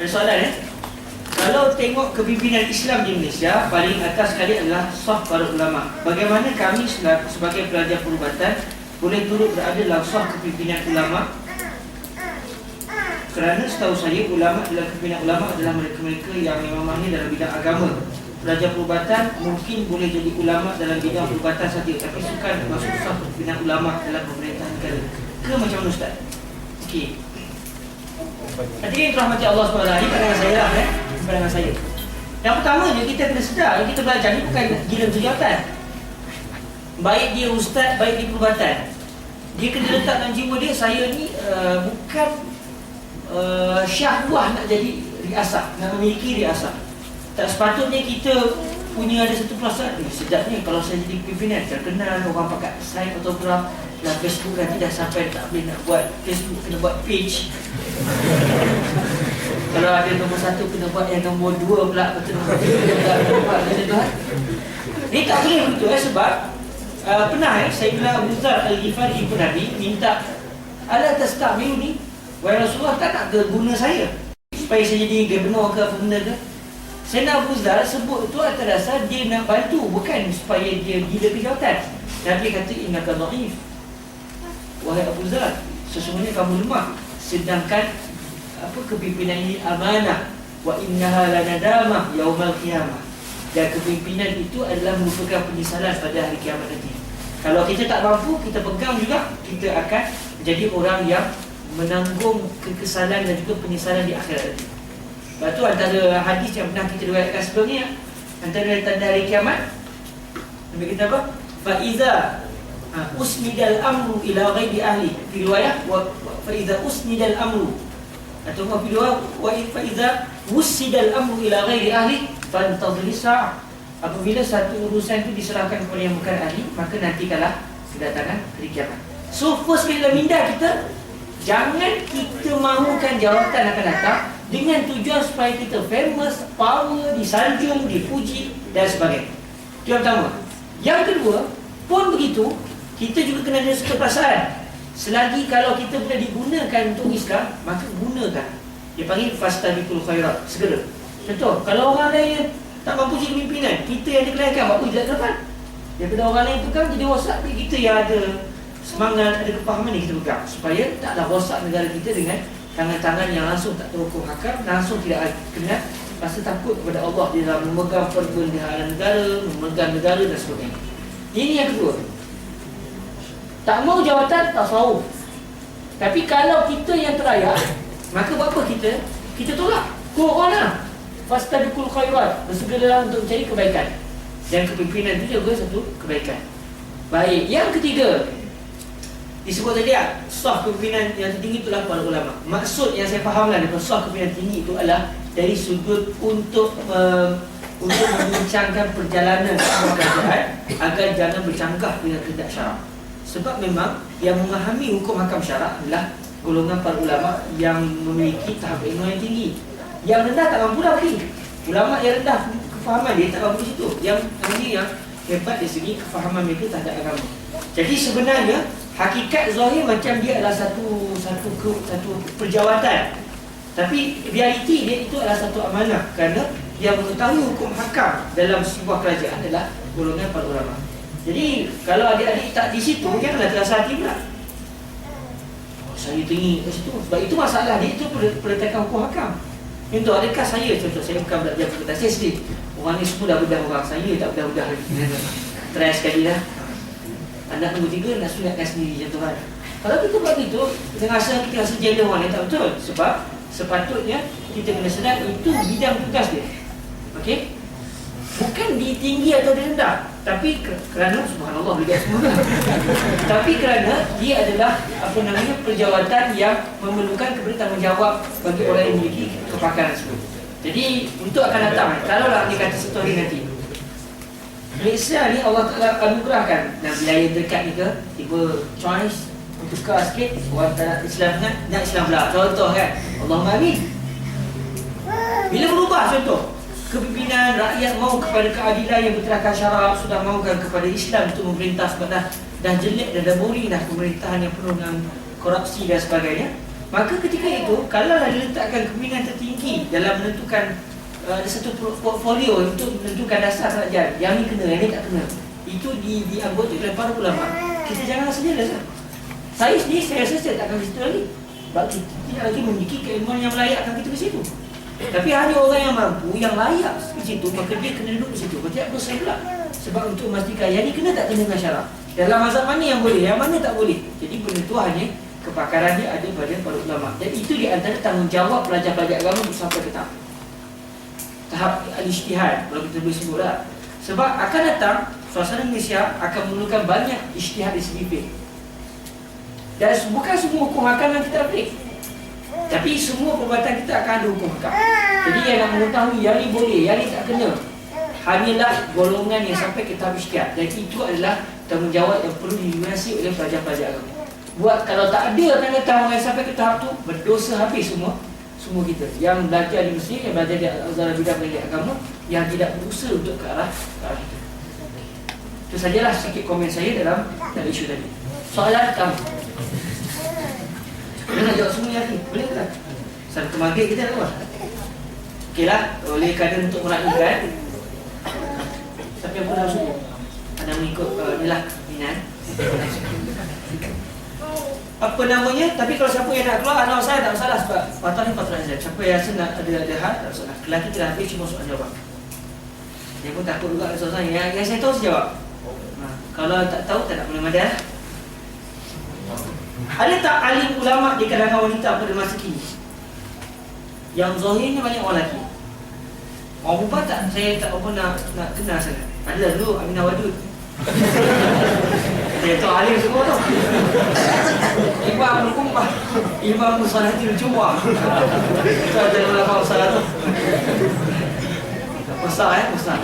soalan ya. Kalau tengok kepimpinan Islam di Malaysia, paling atas sekali adalah saf para ulama. Bagaimana kami sebagai pelajar perubatan boleh turut berada dalam saf kepimpinan ulama? Kerana setahu saya ulama dalam kepimpinan ulama adalah mereka-mereka yang memang mahir dalam bidang agama. Pelajar perubatan mungkin boleh jadi ulama dalam bidang perubatan saja, tapi sukar masuk saf kepimpinan ulama dalam pemerintahan negara. Ke macam mana Ustaz? Okey. Hadirin rahmati Allah SWT, ini pandangan saya lah pandangan saya. Yang pertama je kita kena sedar, yang kita belajar ni bukan gila sejawatan. Baik dia ustaz, baik dia perubatan, dia kena letak dalam jiwa dia, saya ni bukan syahwah nak jadi riasah, nak memiliki riasah. Tak sepatutnya kita punya ada satu perasaan, sedapnya kalau saya jadi pimpinan, terkenal, orang pakai sign autograph. Dalam Facebook nanti dah sampai tak boleh nak buat Facebook, kena buat page. Kalau ada nombor 1 kena buat yang nombor 2 pula, betul nombor 3 pula kena buat macam tu kan. Ini tak boleh begitu sebab pernah saya bilang Abu Dzar Al-Ghifari pun Nabi minta ala tastamilu ni, wahai Rasulullah, tak nak ke guna saya supaya saya jadi gubernur ke apa benda ke. Sayyidina Abu Dzar sebut itu atas dasar dia nak bantu, bukan supaya dia gila kejawatan. Nabi kata innaka dhaif, wahai Abu Dzar, sesungguhnya kamu lemah, sedangkan kepimpinan ini amanah, wa innaha lanadamah yaumal qiyamah, dan kepimpinan itu adalah merupakan penyesalan pada hari kiamat nanti. Kalau kita tak mampu, kita pegang juga, kita akan menjadi orang yang menanggung kekesalan dan juga penyesalan di akhirat nanti. Lepas tu antara hadis yang pernah kita riwayatkan sebelum ni, antara tanda hari kiamat, Nabi kita apa? Fa iza usnidal amru ila ghairi ahli, fi riwayah fa iza usnidal amru, atau fi riwayah wa fa iza wusidal amru ila ghairi ahli fantadhir sa'ah. Apabila satu urusan itu diserahkan kepada yang bukan ahli, maka nantikanlah kedatangan hari kiamat. So first kali dalam minda kita, jangan kita mahukan jawatan akan datang dengan tujuan supaya kita famous, power, disanjung, dipuji dan sebagainya. Itu yang pertama. Yang kedua, pun begitu, kita juga kena ada satu perasaan. Selagi kalau kita boleh digunakan untuk Islam, maka gunakan. Dia panggil fastabiqul khairat, segera. Contoh, kalau orang lain tak mampu jadi pimpinan, kita yang dikelaikan, buat apa tidak ke depan? Daripada orang lain pegang, jadi rosak. Kita yang ada semangat, ada kepahaman yang kita pegang, supaya taklah rosak negara kita dengan tangan-tangan yang langsung tak terhukum hakam, langsung tidak kena rasa takut kepada Allah di dalam memegang perbendaharaan negara, memegang negara dan sebagainya. Ini yang kedua. Tak mau jawatan, tak tasawuf. Tapi kalau kita yang terayak, maka buat apa kita? Kita tolak. Corona. Fastabiqul khairat, bersegeralah untuk mencari kebaikan. Dan kepimpinan itu juga satu kebaikan. Baik, yang ketiga, disebut tadi saf kepimpinan yang tertinggi itulah para ulama. Maksud yang saya fahamlah daripada saf kepimpinan tinggi itu adalah dari sudut untuk membincangkan perjalanan sebuah kerajaan agar jangan bercanggah dengan kehendak syarak. Sebab memang yang memahami hukum hakam syarak adalah golongan para ulama yang memiliki tahap ilmu yang tinggi. Yang rendah tak mampu dah lagi. Ulama yang rendah kefahaman dia tak mampu di situ. Yang ini yang hebat dari segi kefahaman mereka terhadap agama. Jadi sebenarnya hakikat zahir macam dia adalah satu perjawatan. Tapi realiti dia itu adalah satu amanah, kerana yang mengetahui hukum hakam dalam sebuah kerajaan adalah golongan para ulama. Jadi kalau adik-adik tak di situ, janganlah terasa hati pula. Saya tinggi ke situ. Sebab itu masalah dia, itu peletakan hukum hakam. Contoh, adakah saya, saya bukan belajar perkataan, saya sendiri, orang ni semua dah bedah orang, saya tak bedah-bedah lagi. Try sekali lah. Anak nombor 3 nak sunatkan sendiri, contoh kan. Kalau kita buat itu, kita rasa jela orang yang tak betul. Sebab sepatutnya kita kena sedar itu bidang tugas dia. Okey? Bukan di tinggi atau di rendah, tapi kerana subhanallah juga semua. Tapi kerana dia adalah perjawatan yang memerlukan kebertanggungjawab bagi orang yang memiliki kepakaran tersebut. Jadi untuk akan datang, kalaulah dia kata satu hari nanti, Malaysia ni Allah Ta'ala anugerahkan dan wilayah dekat ni ke, tiba choice tukar sikit, orang tak nak Islam kan, nak Islam pula. Contoh kan, Allahumma amin. Bila berubah contoh, kepimpinan rakyat mahu kepada keadilan yang berterakan syarak, sudah mahukan kepada Islam untuk memerintah sebab dah jelek dan dah boring dah pemerintahan yang penuh dengan korupsi dan sebagainya. Maka ketika itu, kalau dia letakkan kepimpinan tertinggi dalam menentukan ada satu portfolio untuk menentukan dasar kerajaan, yang ni kena, yang ni tak kena, itu dianggota oleh para ulama. Kita jangan saja lah. Saya sendiri, saya rasa saya tak akan ke situ lagi. Sebab kita tidak lagi memiliki keilmuan yang melayakkan kita ke situ. Tapi hanya orang yang mampu, yang layak ke situ, maka dia kena duduk ke situ. Kalau tidak, saya pula. Sebab untuk memastikan yang ni kena tak kena dengan syarak. Dalam mazhab mana yang boleh, yang mana tak boleh. Jadi benda tu hanya kepakaran dia ada pada para ulama. Dan itu di antara tanggungjawab pelajar-pelajar agama untuk sampai ke tahap al-ijtihad, kalau kita boleh sebut lah. Sebab akan datang suasana Malaysia akan memerlukan banyak ijtihad di segi fiqh. Dan bukan semua hukum hakam yang kita aplik, tapi semua perbuatan kita akan ada hukum hakam. Jadi yang nak mengetahui yang ni boleh, yang ni tak kena, hanyalah golongan yang sampai ke tahap ijtihad. Dan itu adalah tanggungjawab yang perlu dilunasi oleh pelajar-pelajar agama. Buat kalau tak ada tanda-tanda orang yang sampai ke tahap tu, berdosa habis semua kita. Yang belajar di Mesir, yang belajar di Al-Azhar bidang pendidikan agama, yang tidak berusaha untuk ke arah itu. Itu sajalah sedikit komen saya dalam isu tadi. Soalan kamu. Boleh nak jawab semua lagi? Boleh tak? Sampai maghrib kita tak buat? Okeylah, oleh kadang untuk meraihkan, siapa yang pernah suku? Ada mengikut nilah minat. Apa namanya? Tapi kalau siapa yang nak keluar, anak saya tak masalah. Sebab patah ni patah saya. Siapa yang rasa nak ada hal, tak masalah. Kelaki kita dah habis cuma soal jawab. Dia pun takut juga ada soalan yang saya tahu saya jawab. Kalau tak tahu, tak nak boleh madah. Ada tak alim ulama di kalangan wanita pada masa kini? Yang zahirnya banyak orang lelaki. Orang perempuan tak, saya tak apa nak kenal sangat. Ada dulu Aminah Wadud. Saya tahu alim semua tu. Imam Al-Kumpah, Imam Musalahatil Jum'ah. Itu ada ulama usaha tu. Besar besar.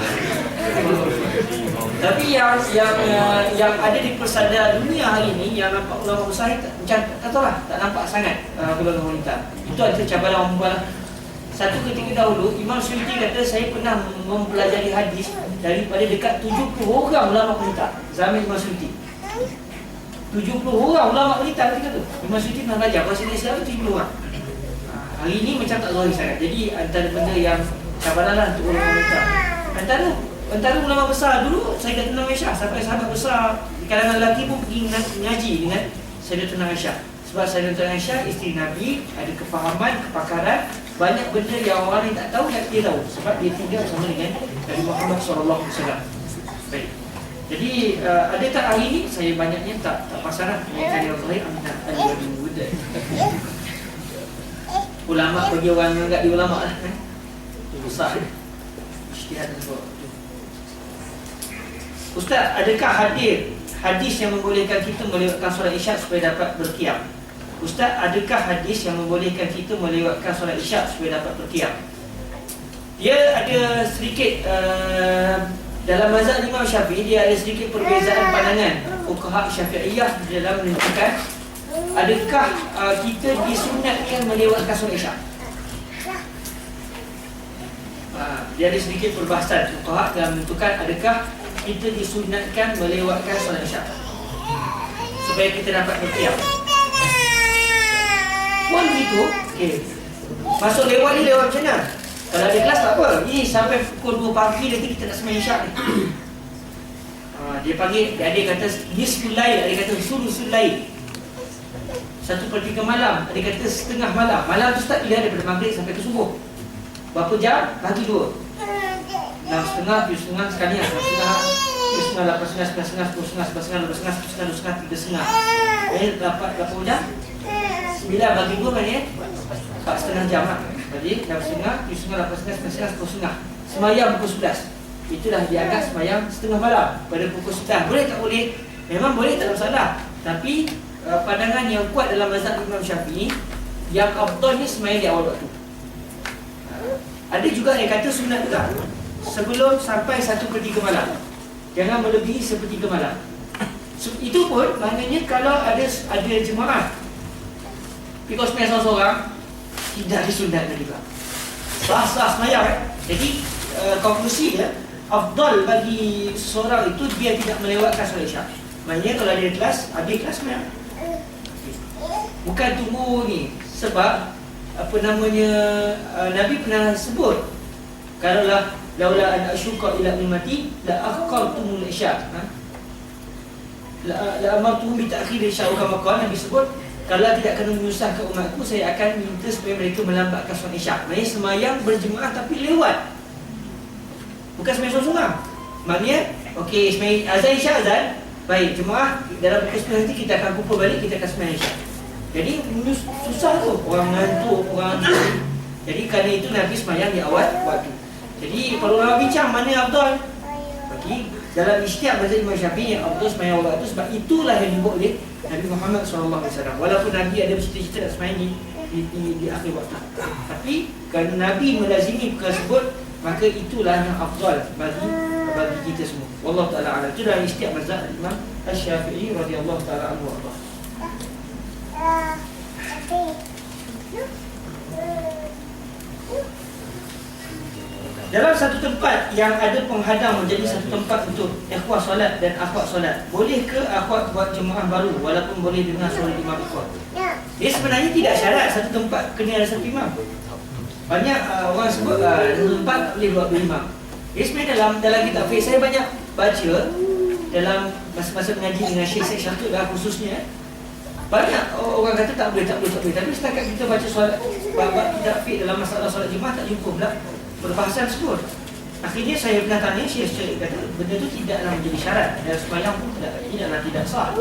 Tapi yang ada di persada dunia hari ini, yang nampak ulama besar ni macam tak tahu lah, tak nampak sangat golongan wanita. Itu ada cabaran orang perempuan. Satu ketika dahulu, Imam Suyuti kata saya pernah mempelajari hadis daripada dekat 70 orang ulama wanita zaman Imam Suyuti. 70 orang ulama wanita ketika tu. Imam Suyuti pernah belajar bahasa Islam 70 orang. Hari ini macam tak zahir sangat. Jadi antara benda yang cabaran lah untuk ulama wanita. Antara ulama besar dulu, Sayyidatuna Aisyah, sampai sahabat besar di kalangan lelaki pun pergi mengaji dengan Sayyidatuna Aisyah. Sebab Sayyidatuna Aisyah isteri Nabi, ada kefahaman, kepakaran, banyak benda yang orang lain tak tahu yang dia tahu. Sebab dia tinggal bersama dengan Nabi Muhammad SAW. Baik. Jadi ada tak hari ini, saya banyaknya tak pasaran yang yang zahir Aminah Al-Wadud. Ulama bagi orang yang enggak di ulama lah. Itu besar. Ijtihad dan sebagainya. Ustaz, adakah hadir hadis yang membolehkan kita melewatkan solat isyak supaya dapat berqiyam? Ustaz, adakah hadis yang membolehkan kita melewatkan solat isyak supaya dapat berqiyam? Dia ada sedikit dalam mazhab Imam Syafi'i, dia ada sedikit perbezaan pandangan fuqaha Syafi'iyah dalam menentukan adakah kita disunatkan melewatkan solat isyak. Dia ada sedikit perbahasan fuqaha dalam menentukan adakah kita disunatkan melewatkan solat isyak supaya kita dapat berqiyam. Pun gitu, okey. Masuk lewat ni lewat macam mana? Kalau ada kelas tak apa. Ini sampai pukul 2 pagi nanti kita nak sembahyang isyak ni. Dia panggil, dia kata nisful lail, ada kata sulusul lail. 1/3 malam, ada kata setengah malam. Malam tu start bila daripada maghrib sampai ke subuh. Berapa jam? Bagi 2. 6.5, 7.5, sekali 6.5, 7.5, 8.5, 9.5, 10.5, 11.5, 12.5, 10.5, 2.5, 3.5. Dapat berapa jam? 9 bagi 2 maknanya 4.5 jam lah. Jadi 6.5, 7.5, 8.5, 9.5, 10.5. Semayang pukul 11. Itulah dianggap semayang setengah malam pada pukul 9. Boleh tak boleh? Memang boleh, tak ada masalah. Tapi pandangan yang kuat dalam mazhab Imam Syafi'i, yang afdal ni semayang di awal waktu. Ada juga yang kata sunat juga sebelum sampai 1/3 malam. Jangan melebihi 1/3 malam. Itu pun maknanya kalau ada jemaah pikul semayang seorang-seorang, tidak disunatkan juga. Sah-sah semayang. Jadi konklusi dia, afdal bagi seorang itu dia tidak melewatkan solat isyak. Maknanya kalau ada kelas, habis kelas semayang. Bukan tunggu ni Sebab Nabi pernah sebut, kalaulah laula an asyqa ila ummati la akhqartumul isya, la amartuhum bi ta'khir isya, kama qala. Nabi sebut, kalau tidak kena menyusahkan umatku, saya akan minta supaya mereka melambatkan solat isya. Maksudnya semayang berjemaah tapi lewat, bukan semayang sorang-sorang. Maknanya okey, semayang azan isya, azan, baik, jemaah dalam pukul 9 nanti kita akan kumpul balik, kita akan semayang isya. Jadi susah tu, orang ngantuk, orang ngantuk. Jadi kerana itu Nabi semayang di awal waktu. Jadi kalau orang bincang mana afdal, bagi dalam istiak mazhab Imam Syafi'i yang afdal semayang awal waktu, sebab itulah yang dibuat oleh Nabi Muhammad SAW. Walaupun Nabi ada bercita-cita nak semayang di akhir waktu, tapi kerana Nabi melazimi perkara tersebut, maka itulah yang afdal bagi kita semua. Wallahu ta'ala a'lam. Itu dalam istiak mazhab Imam Syafi'i radhiyallahu ta'ala anhu. Dalam satu tempat yang ada penghadang menjadi satu tempat untuk ikhwah solat dan akhwat solat, boleh ke akhwat buat jemaah baru walaupun boleh dengar suara imam ikhwah? Dia sebenarnya tidak syarat satu tempat kena ada satu imam. Banyak orang sebut satu tempat tak boleh buat dua imam. Dia sebenarnya dalam kitab fiqh saya banyak baca dalam masa-masa mengaji dengan Syekh Syahtud khususnya, banyak orang kata tak boleh. Tapi setakat kita baca solat bab kitab fiqh dalam masalah solat jemaah, tak jumpa pula perbahasan tersebut. Akhirnya saya pernah tanya Syekh kata benda tu tidaklah menjadi syarat, dan sembahyang pun tidak sah.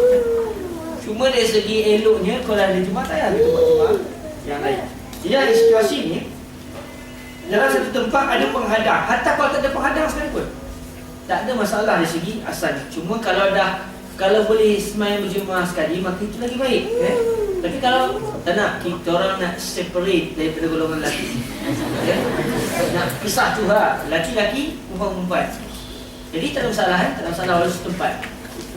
Cuma dari segi eloknya, kalau ada jemaah tak payah kita buat jemaah yang lain. Jadi ada situasi ni, dalam satu tempat ada penghadang, hatta kalau tak ada penghadang sekalipun tak ada masalah dari segi asal. Cuma kalau boleh sembahyang berjemaah sekali, maka itu lagi baik, Tapi kalau tak nak, kita orang nak separate daripada golongan lelaki, nak pisah tu lelaki-lelaki, perempuan-perempuan. Jadi tak ada masalah, tak ada masalah walau setempat.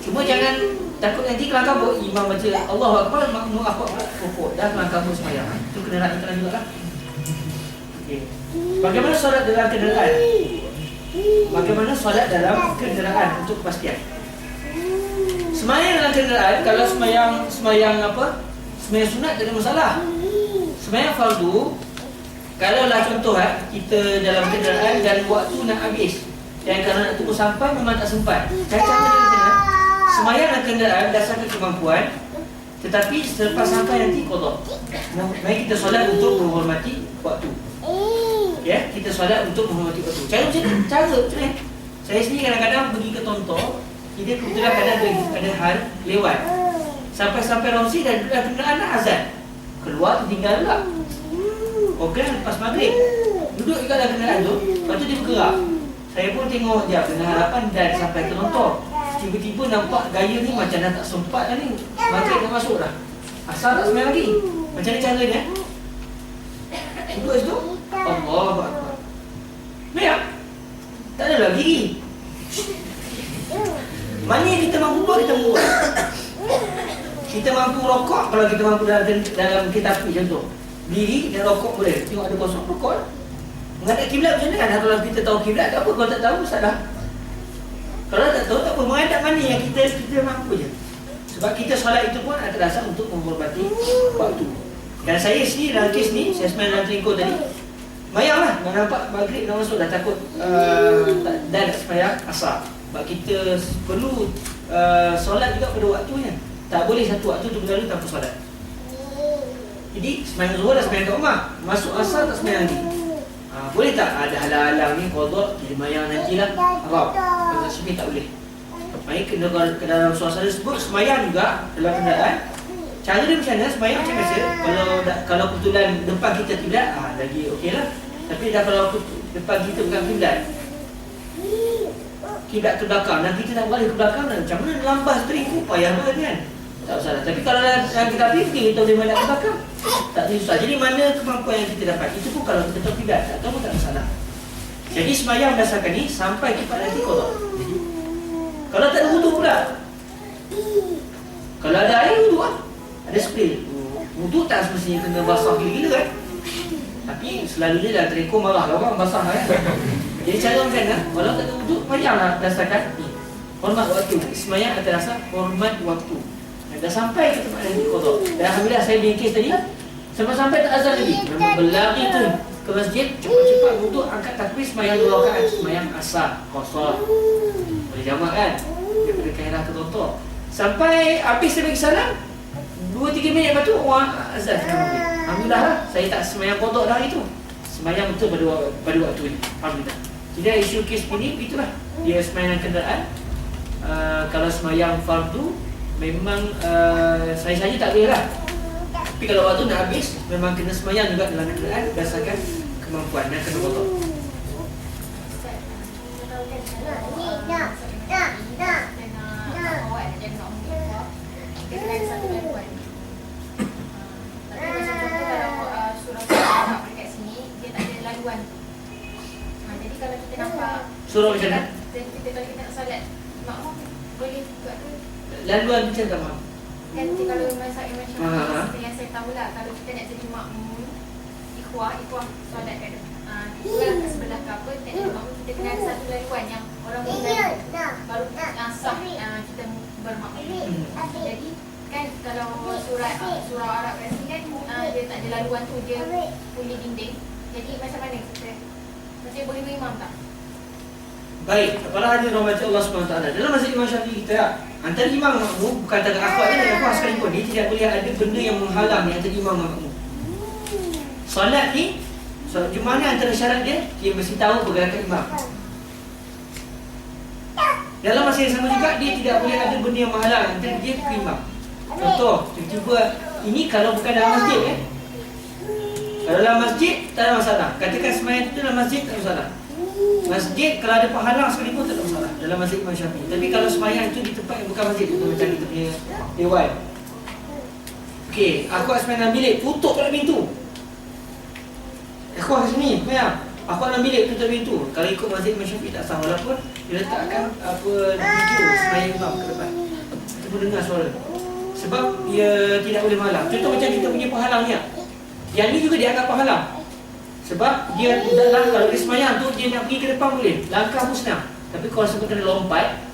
Cuma jangan takut nanti kelang kabut, imam baca Allahu Akbar, makmum akhwat pokok dah kelang kabut sembahyang. Itu kena raihkan juga lah. Okay. Bagaimana solat dalam kenderaan? Bagaimana solat dalam kenderaan untuk kepastian? Sembahyang dalam kenderaan, kalau sembahyang sunat tak ada masalah. Sembahyang fardu, kalaulah contoh kita dalam kenderaan dan waktu nak habis, dan kalau nak tunggu sampai memang tak sempat, cara dia sembahyang dalam kenderaan dasarkan kemampuan, tetapi selepas sampai nanti qada. Mari kita solat untuk menghormati waktu. Ya, kita solat untuk menghormati waktu. Cara macam ni. Saya sendiri kadang-kadang pergi ke Tontor, kita kebetulan kadang ada hal lewat. Sampai Romsi dan kenderaan nak azan. Keluar tertinggal pula. Okey, lepas maghrib duduk juga dalam kenderaan tu, lepas tu dia bergerak. Saya pun tengok dia dengan harapan dan sampai ke Tontor. Tiba-tiba nampak gaya ni macam dah tak sempat dah ni. Maghrib dah masuk dah. Asal tak sembahyang lagi. Macam ni caranya. Duduk situ. Allahu Akbar. Baik. Tak ada lagi. Mana yang kita mampu buat, kita buat. Kita mampu rokok, kalau kita mampu dalam kereta api contoh. Diri dan rokok boleh. Tengok ada kosong, rokok. Menghadap kiblat macam mana? Kalau kita tahu kiblat tak apa, kalau tak tahu salah. Kalau tak tahu tak apa, menghadap mana yang kita mampu je. Sebab kita solat itu pun ada dasar untuk menghormati waktu. Dan saya sendiri dalam kes ni, saya sebenarnya dalam telingkul tadi, mayang lah, nak nampak maghrib dah masuk, dah takut dah nak sembahyang asar. Sebab kita perlu solat juga pada waktunya. Tak boleh satu waktu tu berlalu tanpa solat. Jadi sembahyang zuhur dah sembahyang kat rumah, masuk asar tak sembahyang lagi. Boleh tak ada halang-halang ni qada, kita sembahyang nantilah. Haram. Kalau sini tak boleh. Mari kena ke dalam suasana tersebut sembahyang juga dalam kenderaan. Cara dia macam mana? Sembahyang macam biasa. Kalau kebetulan depan kita kiblat, lagi okeylah. Tapi dah kalau depan kita bukan kiblat, kiblat ke belakang, dan kita nak balik ke belakang, macam mana lambas teringkup, payah banget kan? Tak usah. Tapi kalau dalam kita fikir, kita boleh balik ke belakang, tak susah. Jadi mana kemampuan yang kita dapat, itu pun kalau kita tahu kiblat, tak tahu pun tak masalah. Jadi sembahyang berdasarkan ni sampai cepat nanti qada. Kalau tak ada wudu pula, kalau ada air wudu ada spray. Wudu tak semestinya kena basah gila-gila kan. Tapi selalunya dalam telekong marah lah orang basah kan. Jadi cara macam mana? Kalau tak ada wudu, sembahyanglah berdasarkan ni. Hormat waktu. Sembahyang atas dasar hormat waktu. Dah sampai ke tempat nanti qada. Dan alhamdulillah saya punya kes tadi, Sampai-sampai tak azan lagi, memang berlari tu ke masjid, cepat-cepat wuduk, angkat takbir, semayang 2 rakaat, semayang asar, kosor. Boleh jamak kan? Daripada Kairah ke Tontok. Sampai habis dia bagi salam, 2-3 minit lepas tu orang azan tengah maghrib. Alhamdulillah lah, saya tak semayang kodok dah hari tu. Semayang betul pada waktu ni. Alhamdulillah. Jadi isu kes ini, itulah. Dia semayang kenderaan. Kalau semayang fardu, memang saya saja tak boleh lah. Tapi kalau waktu nak habis, memang kena semayang juga dalam kenderaan berdasarkan kemampuan dan kena kodok. Dia kena ada satu laluan. Tapi macam contoh kalau surau dekat sini, dia tak ada laluan. Jadi kalau kita nampak Surau macam mana? Kalau kita nak solat makmum, boleh juga tu. Laluan macam tak faham? Kan kalau masak macam yang saya tahulah, kalau kita nak jadi makmum ikhwah solat kat ikhwah kat sebelah ke apa, tak ada makmum, kita kena ada satu laluan yang orang menggunakan baru sah kita bermakmum. Jadi kan kalau surau Arab kat sini kan dia tak ada laluan tu, dia kuli dinding. Jadi macam mana kita macam boleh berimam tak? Baik, apalah hadir rahmat Allah SWT. Dalam mazhab Imam Syafi'i kita, antara imam dan makmum, bukan antara akhwat dan akhwat sekalipun, dia tidak boleh ada benda yang menghalang di antara imam dan makmum. Solat ni, solat Jumaat ni antara syarat dia mesti tahu pergerakan imam. Dalam masa yang sama juga, dia tidak boleh ada benda yang menghalang antara dia ke imam. Contoh, tiba-tiba, ini kalau bukan dalam masjid Kalau dalam masjid, tak ada masalah. Katakan semayang itu dalam masjid, tak ada masalah. Masjid, kalau ada penghalang sekalipun, tak ada masalah dalam mazhab Imam Syafi'i. Tapi kalau semayang itu di tempat yang bukan masjid, itu macam kita punya dewan. Okey, aku semayang dalam bilik, tutup pula pintu. Aku kat sini, semayang. Aku dalam bilik, tutup pintu. Kalau ikut mazhab Imam Syafi'i tak sah, walaupun dia letakkan video semayang imam ke depan. Kita pun dengar suara. Sebab dia tidak boleh menghalang. Contoh macam kita punya penghalang ni. Yang ni juga dianggap penghalang. Sebab dia dalam, kalau dia semayang tu, dia nak pergi ke depan boleh. Langkah pun senang. Tapi kalau sebab kena lompat,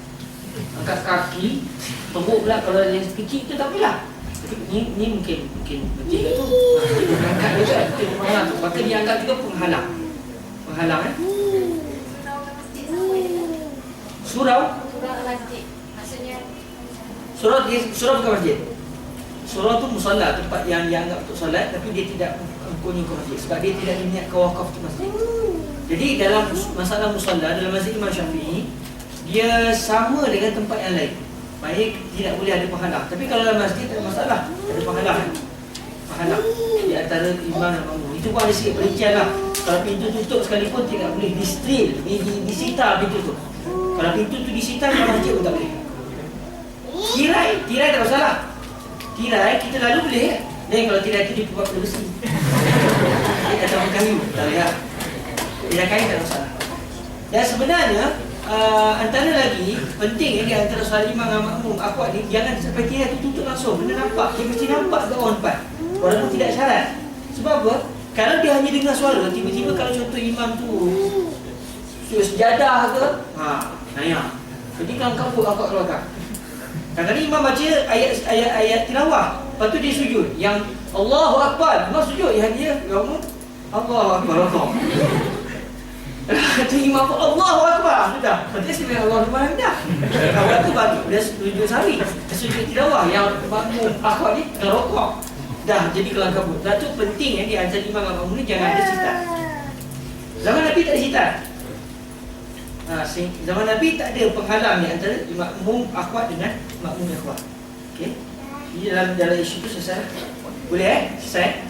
angkat kaki, tembuk pula, kalau yang kecil tu tak boleh lah. Tapi ni mungkin betul tu. Dia angkat juga, dia penghalang tu. Maka dia angkat juga penghalang. Penghalang Surau masjid. Maksudnya surau bukan masjid. Surau tu musalla, tempat yang dianggap untuk solat, tapi dia tidak mempunyai ke masjid sebab dia tidak diniatkan wakaf ke masjid. Jadi dalam masalah musalla, dalam mazhab Imam Syafi'i, dia sama dengan tempat yang lain. Baik, tidak boleh ada penghalang. Tapi kalau dalam masjid tak ada masalah, ada penghalang. Penghalang di antara imam dan makmum. Itu pun ada sikit perincian lah. Kalau pintu tutup sekalipun tidak boleh distril, disita pintu tu. Kalau pintu tu disita, dalam masjid pun tak boleh. Tirai tak masalah. Tirai kita lalu boleh. Dan kalau tirai tu dia buat pada besi, dia kata kayu, tak boleh lah. Tirai kayu tak masalah. Dan sebenarnya antara lagi penting di antara soal imam dan makmum akhwat ni, jangan sampai tirai tu tutup langsung. Benda nampak, dia mesti nampak ke orang depan, walaupun tidak syarat. Sebab apa? Kalau dia hanya dengar suara, tiba-tiba kalau contoh imam tu sejadah ke, naya. Jadi kalau kabut akhwat keluarga. Kadang-kadang imam baca ayat tilawah, lepas tu dia sujud. Yang Allahu Akbar, imam sujud. Yang dia, kamu Allahu Akbar, Allah. Kata imam pun Allahu Akbar, sudah. Lepas tu sebenarnya Allahu Akbar dah. Awal tu bagi, dia sujud sehari. Dia sujud tilawah, yang makmum akhwat ni terokok. Dah jadi kelang kabut. Dan tu penting di antara imam dan makmum ni jangan ada sitar. Zaman Nabi tak ada sitar. Zaman Nabi tak ada penghalang ni antara makmum akhwat dengan makmum akhwat. Okey. Ini dalam isu tu selesai. Boleh selesai.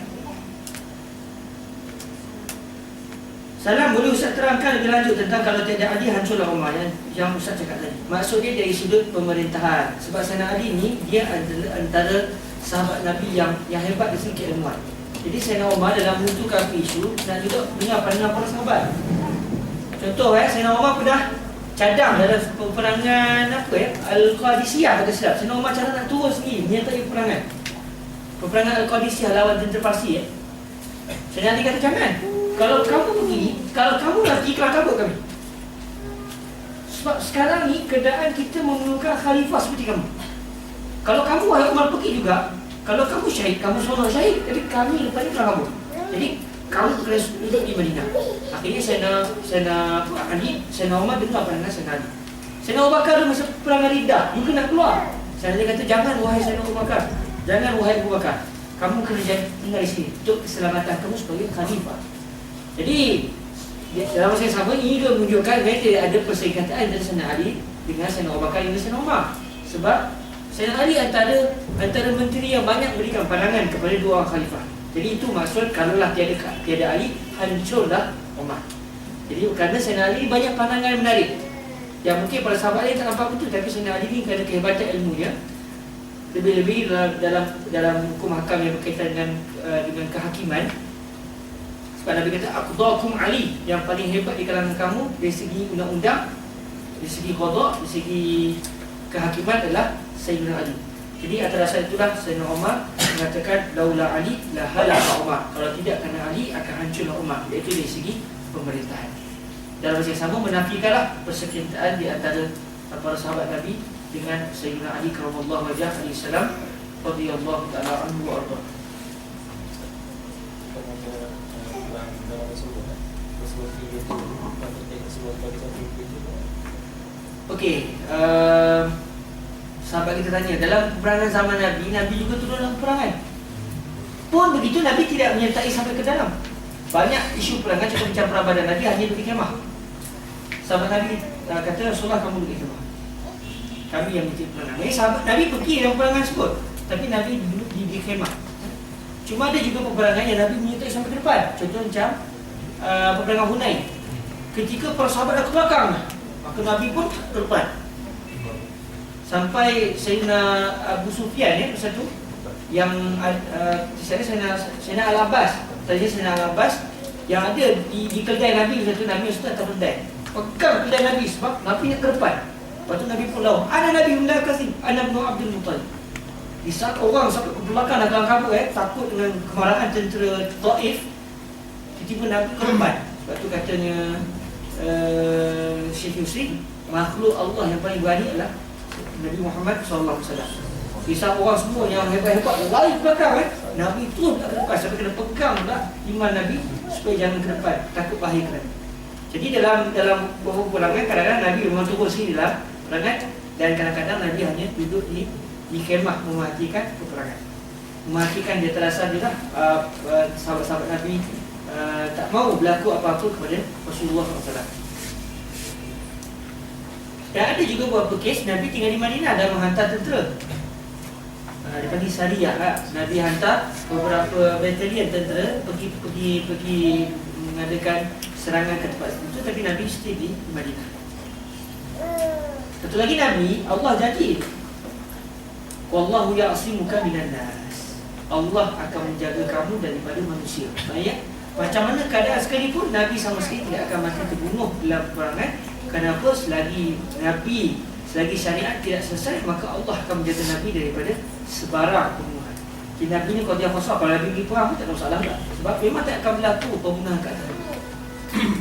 Salam, boleh Ustaz terangkan lebih lanjut tentang kalau tiada adil hancurlah rumah yang Ustaz cakap tadi. Maksud dia dari sudut pemerintahan. Sebab Sayyidina Ali ni dia adalah antara sahabat Nabi yang hebat dari segi keilmuan. Jadi Sayyidina Umar dalam menentukan isu dan juga dengar pandangan para sahabat. Contoh Sayyidina Umar pernah cadang dalam peperangan Al-Qadisiyah kata silap. Sayyidina Umar cadang nak turun sendiri menyertai peperangan Al-Qadisiyah lawan tentera Parsi Sayyidina Ali kata jangan. Kalau kamu begini, kalau kamu lagi kelang kabut kami. Sebab sekarang ni keadaan kita memerlukan khalifah seperti kamu. Kalau kamu wahai Umar pergi juga, Kalau kamu syahid, kamu seorang syahid, tapi kami lepas ni telah kabur. Jadi kamu kena duduk di Madinah. Akhirnya Sayyidina Umar dengar pandangan Sayyidina Ali. Sayyidina Abu Bakar masa perang Riddah juga nak keluar. Sayyidina Ali kata, jangan wahai Sayyidina Abu Bakar, jangan wahai Abu Bakar, kamu kena tinggal di sini untuk keselamatan kamu sebagai khalifah. Jadi dalam masa yang sama ini juga menunjukkan bahawa tidak ada perserikatan antara Sayyidina Ali dengan Sayyidina Abu Bakar dan Sayyidina Umar. Sebab Sayyidina Ali antara menteri yang banyak berikan pandangan kepada dua orang khalifah. Jadi itu maksud kalaulah tiada Ali, hancurlah Umar. Jadi kerana Sayyidina Ali banyak pandangan yang menarik, yang mungkin para sahabat lain tak nampak betul, tapi Sayyidina Ali ni kerana kehebatan ilmunya, lebih-lebih dalam hukum hakam yang berkaitan dengan kehakiman. Sebab Nabi kata, aqdakum Ali, yang paling hebat di kalangan kamu dari segi undang-undang, dari segi qada, dari segi kehakiman adalah Sayyidina Ali. Jadi atas dasar itulah Sayyidina Umar mengatakan, laula Ali la halaka Umar, kalau tidak kerana Ali akan hancurlah Umar, iaitu dari segi pemerintahan. Dalam masa yang sama menafikanlah perserikatan di antara para sahabat Nabi dengan Sayyidina Ali karramallahu wajhahu alaihi salam radhiyallahu ta'ala anhu wa arda. Okey, sahabat kita tanya, dalam peperangan zaman Nabi, Nabi juga turun dalam peperangan. Pun begitu, Nabi tidak menyertai sampai ke dalam. Banyak isu peperangan, contoh macam perang Badar, Nabi hanya duduk di kemah. Sahabat Nabi kata, Rasulullah kamu duduk di kemah, kami yang mencari peperangan. Jadi sahabat Nabi pergi dalam peperangan tersebut, tapi Nabi duduk di kemah. Cuma ada juga peperangan yang Nabi menyertai sampai ke depan. Contoh macam peperangan Hunain. Ketika para sahabat dah ke belakang, maka Nabi pun ke depan. Sampai Sayyidina Abu Sufyan masa tu, yang Sayyidina Al-Abbas, Sayyidina Al-Abbas yang ada di kedai Nabi masa tu, Nabi masa tu atas kedai, pegang kedai Nabi sebab Nabi nak ke depan. Lepas tu Nabi pun lawan, ana Nabi Unda Kasih, ana bin Abdul Muttalib. Di saat orang sampai ke belakang dalam kabut, takut dengan kemarahan tentera Taif, tiba-tiba Nabi ke depan. Sebab tu katanya Syekh Yusri, makhluk Allah yang paling berani adalah Nabi Muhammad SAW. Di saat orang semua yang hebat-hebat lari ke belakang, Nabi terus ke depan sampai kena pegang pula iman Nabi supaya jangan ke depan, takut bahaya kerana. Jadi dalam beberapa peperangan, kadang-kadang Nabi memang turun sini dalam peperangan, dan kadang-kadang Nabi hanya duduk di kemah mematikan peperangan. Mematikan dia terasa dia lah sahabat-sahabat Nabi tak mahu berlaku apa-apa kepada Rasulullah SAW. Dan ada juga beberapa kes Nabi tinggal di Madinah dan menghantar tentera. Daripada Sariyah lah, Nabi hantar beberapa batalion tentera pergi mengadakan serangan ke tempat itu, tapi Nabi stay di Madinah. Satu lagi Nabi, Allah janji, wallahu ya'simuka minan nas, Allah akan menjaga kamu daripada manusia. Maksudnya, macam mana keadaan sekalipun, Nabi sama sekali tidak akan mati terbunuh dalam peperangan. Kenapa? Selagi syariat tidak selesai, maka Allah akan menjaga Nabi daripada sebarang pembunuhan. Jadi Nabi ni kalau dia kosong, kalau Nabi pergi perang pun tak ada masalah tak? Sebab memang tak akan berlaku pembunuhan kat atas.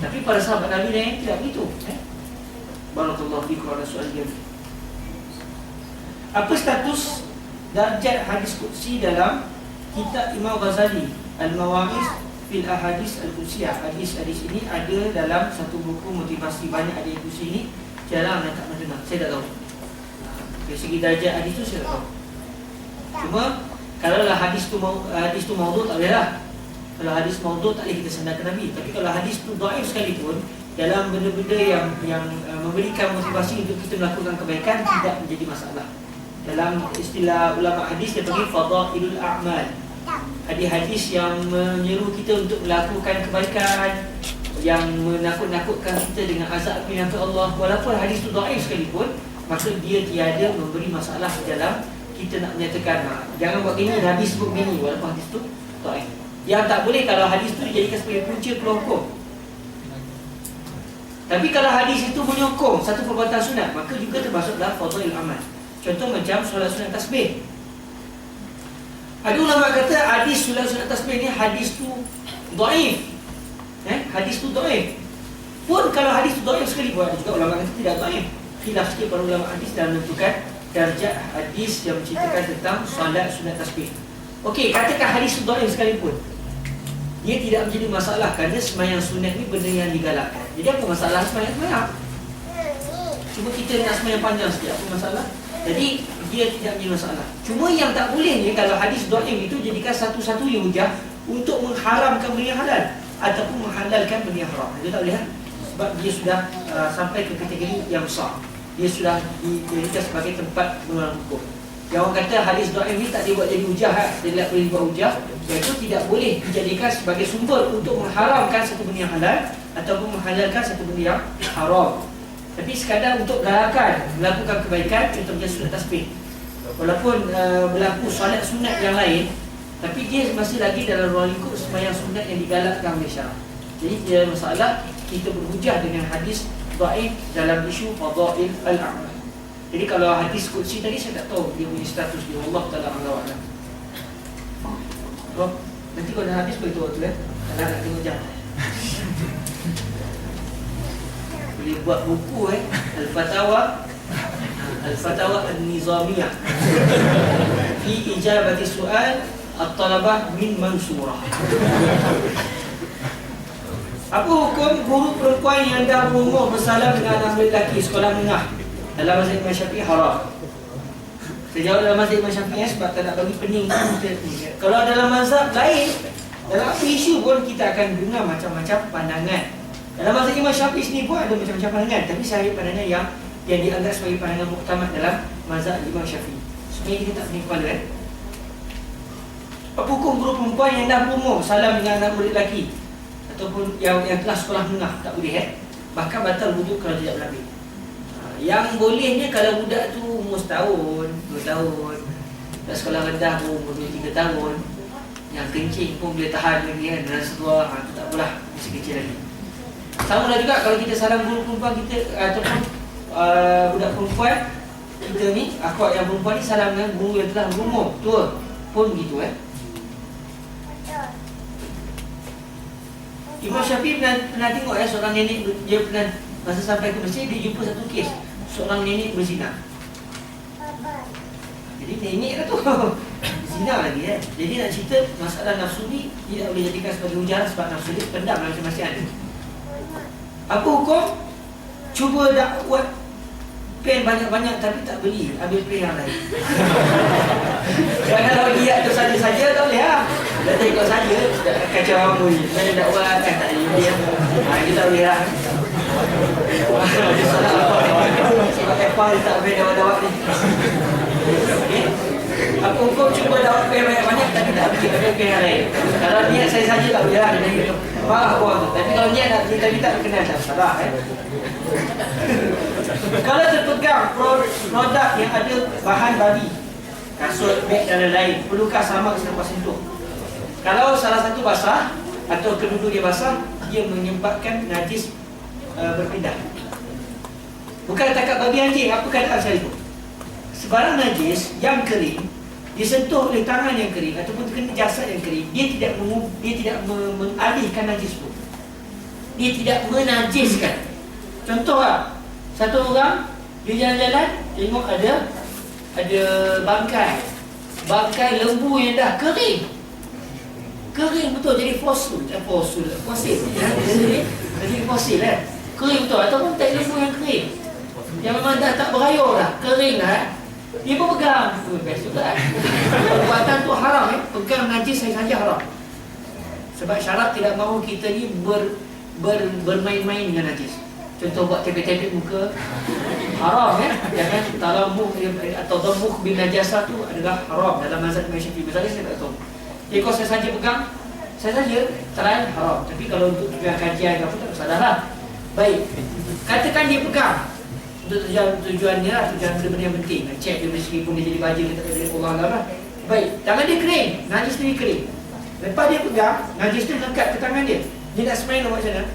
Tapi para sahabat Nabi lain tidak begitu. Barakallahu fikum wa rasulullah. Apa status darjat hadis qudsi dalam kitab Imam Ghazali Al-Mawa'iz fil Ahadis Al-Qudsiyah? Hadis-hadis ini ada dalam satu buku motivasi, banyak ada yang qudsi ini, jarang nak mendengar. Saya tak tahu. Dari segi darjat hadis tu saya tak tahu. Cuma kalau lah hadis tu maudhu' tak boleh lah. Kalau hadis maudhu' tak boleh kita sandarkan Nabi. Tapi kalau hadis tu dhaif sekalipun, dalam benda-benda yang memberikan motivasi untuk kita melakukan kebaikan, tidak menjadi masalah. Dalam istilah ulama hadis, dia panggil fadailul a'mal. Hadis-hadis yang menyeru kita untuk melakukan kebaikan, yang menakut-nakutkan kita dengan azab api neraka Allah. Walaupun hadis itu dhaif sekalipun, maka dia tiada memberi masalah dalam kita nak menyatakan jangan buat gini, Nabi sebut gini, walaupun hadis itu dhaif. Yang tak boleh kalau hadis itu dijadikan sebagai punca keluar hukum. Tapi kalau hadis itu menyokong satu perbuatan sunat, maka juga termasuk dalam fadailul amal. Contoh macam solat sunat tasbih. Ada ulama kata hadis solat sunat tasbih ni hadis tu dhaif. Hadis tu dhaif. Pun kalau hadis tu dhaif sekali, buat juga ulama kata tidak dhaif. Khilaf sikit para ulama hadis dalam menentukan darjat hadis yang menceritakan tentang solat sunat tasbih. Okey, katakan hadis dhaif sekalipun, dia tidak menjadi masalah kerana sembahyang sunat ni benda yang digalakkan. Jadi apa masalah sembahyang? Cuma kita nak sembahyang panjang sikit, apa masalah? Jadi dia tidak menjadi masalah. Cuma yang tak boleh ni, kalau hadis dhaif itu jadikan satu-satunya hujah untuk mengharamkan benda yang halal ataupun menghalalkan benda yang haram. Itu tak boleh kan? Sebab dia sudah sampai ke kategori yang besar. Dia sudah dijadikan sebagai tempat pengeluaran hukum. Yang orang kata hadis dhaif ni tak dibuat jadi hujah, dia tidak boleh dibuat hujah, iaitu tidak boleh dijadikan sebagai sumber untuk mengharamkan satu benda yang halal ataupun menghalalkan satu benda yang haram. Tapi sekadar untuk galakan melakukan kebaikan, contohnya sunat tasbih. Walaupun berlaku solat sunat yang lain, tapi dia masih lagi dalam ruang lingkup sembahyang sunat yang digalakkan oleh syarak. Jadi tidak masalah kita berhujah dengan hadis dhaif dalam isu fadail al-a'mal. Jadi kalau hadis qudsi tadi saya tak tahu dia punya status dia, Allah Taala a'lam. Oh, nanti kalau dah habis beritahu waktu kalau nak tengok jam. Boleh buat buku Al-Fatawa Al-Nizamiyah fi ijabati soal at-talabah min mansurah. Apa hukum guru perempuan yang dah berumur bersalam dengan anak murid lelaki sekolah menengah? Dalam mazhab Imam Syafi'i haram. Saya jawab dalam mazhab Imam Syafi'i sebab tak nak bagi pening kita. Kalau dalam mazhab lain, dalam apa isu pun kita akan dengar macam-macam pandangan. Dalam mazhab Imam Syafi'i sini pun ada macam-macam pandangan, tapi saya ambil pandangan yang dianggap sebagai pandangan muktamad dalam mazhab Imam Syafi'i. Sebenarnya kita tak pening kepala Apa hukum guru perempuan yang dah berumur salam dengan anak murid lelaki ataupun yang telah sekolah menengah? Tak boleh bahkan batal wuduk kalau tidak berlebih. Yang bolehnya kalau budak tu umur setahun, 2 tahun, dah sekolah rendah pun umur 2-3 tahun, yang kencing pun boleh tahan lagi kan, dalam sebuah, tu tak apalah, masih kecil lagi. Sama lah juga kalau kita salam guru perempuan kita ataupun budak perempuan kita ni, akhwat yang perempuan ni salam dengan guru yang telah berumur tua pun begitu Imam Syafi'i pernah tengok seorang nenek, dia pernah masa sampai ke Mesir, dia jumpa satu kes seorang nenek berzina. Jadi nenek dah tu zina lagi Jadi nak cerita masalah nafsu ni tidak boleh jadikan sebagai hujah sebab nafsu ni pendam dalam masing-masing ada. Apa hukum cuba buat pen banyak-banyak tapi tak beli, ambil pen yang lain? Jangan kalau dia tu saja-saja tak boleh Dah tengok saja kacau kamu ni. Mana nak buat kan tak boleh dia. Kita tak boleh dia salah apa sebab Apple dia tak boleh dapat ni. Apa hukum cuba dapat pen banyak-banyak tapi tak beli, ambil pen yang lain? Kalau niat saya saja tak boleh dia kata marah orang tu. Tapi kalau niat nak minta-minta kena tak salah Kalau terpegang produk yang ada bahan babi, kasut, beg dan lain-lain, perlukah samak selepas sentuh? Kalau salah satu basah atau kedua dia basah, dia menyebabkan najis berpindah. Bukan takat babi anjing, apa keadaan saya itu? Sebarang najis yang kering disentuh oleh tangan yang kering ataupun terkena jasad yang kering, dia tidak mengalihkan najis itu. Dia tidak menajiskan. Contoh satu orang dia jalan-jalan tengok ada bangkai lembu yang dah kering betul, jadi fosil jadi fosil kering betul, ataupun tak lembu yang kering yang memang dah tak berayur dah, kering dah dia pun pegang, best juga perbuatan tu haram pegang najis saja haram sebab syarat tidak mahu kita ni bermain-main dengan najis. Contoh buat tepek-tepek muka haram jangan talamuh atau dhamuh bin najasah tu adalah haram dalam mazhab Imam Syafi'i. Misalnya saya tak tahu. Jadi kalau saya saja pegang, saya saja try haram. Tapi kalau untuk tujuan kajian apa tak salah lah. Baik. Katakan dia pegang untuk tujuan dia lah, tujuan benda-benda yang penting. Cek dia meskipun dia jadi baja kita tak boleh Allah lah. Baik. Tangan dia kering, najis tu kering. Lepas dia pegang, najis tu lekat ke tangan dia. Dia nak sembahyang nak buat macam mana?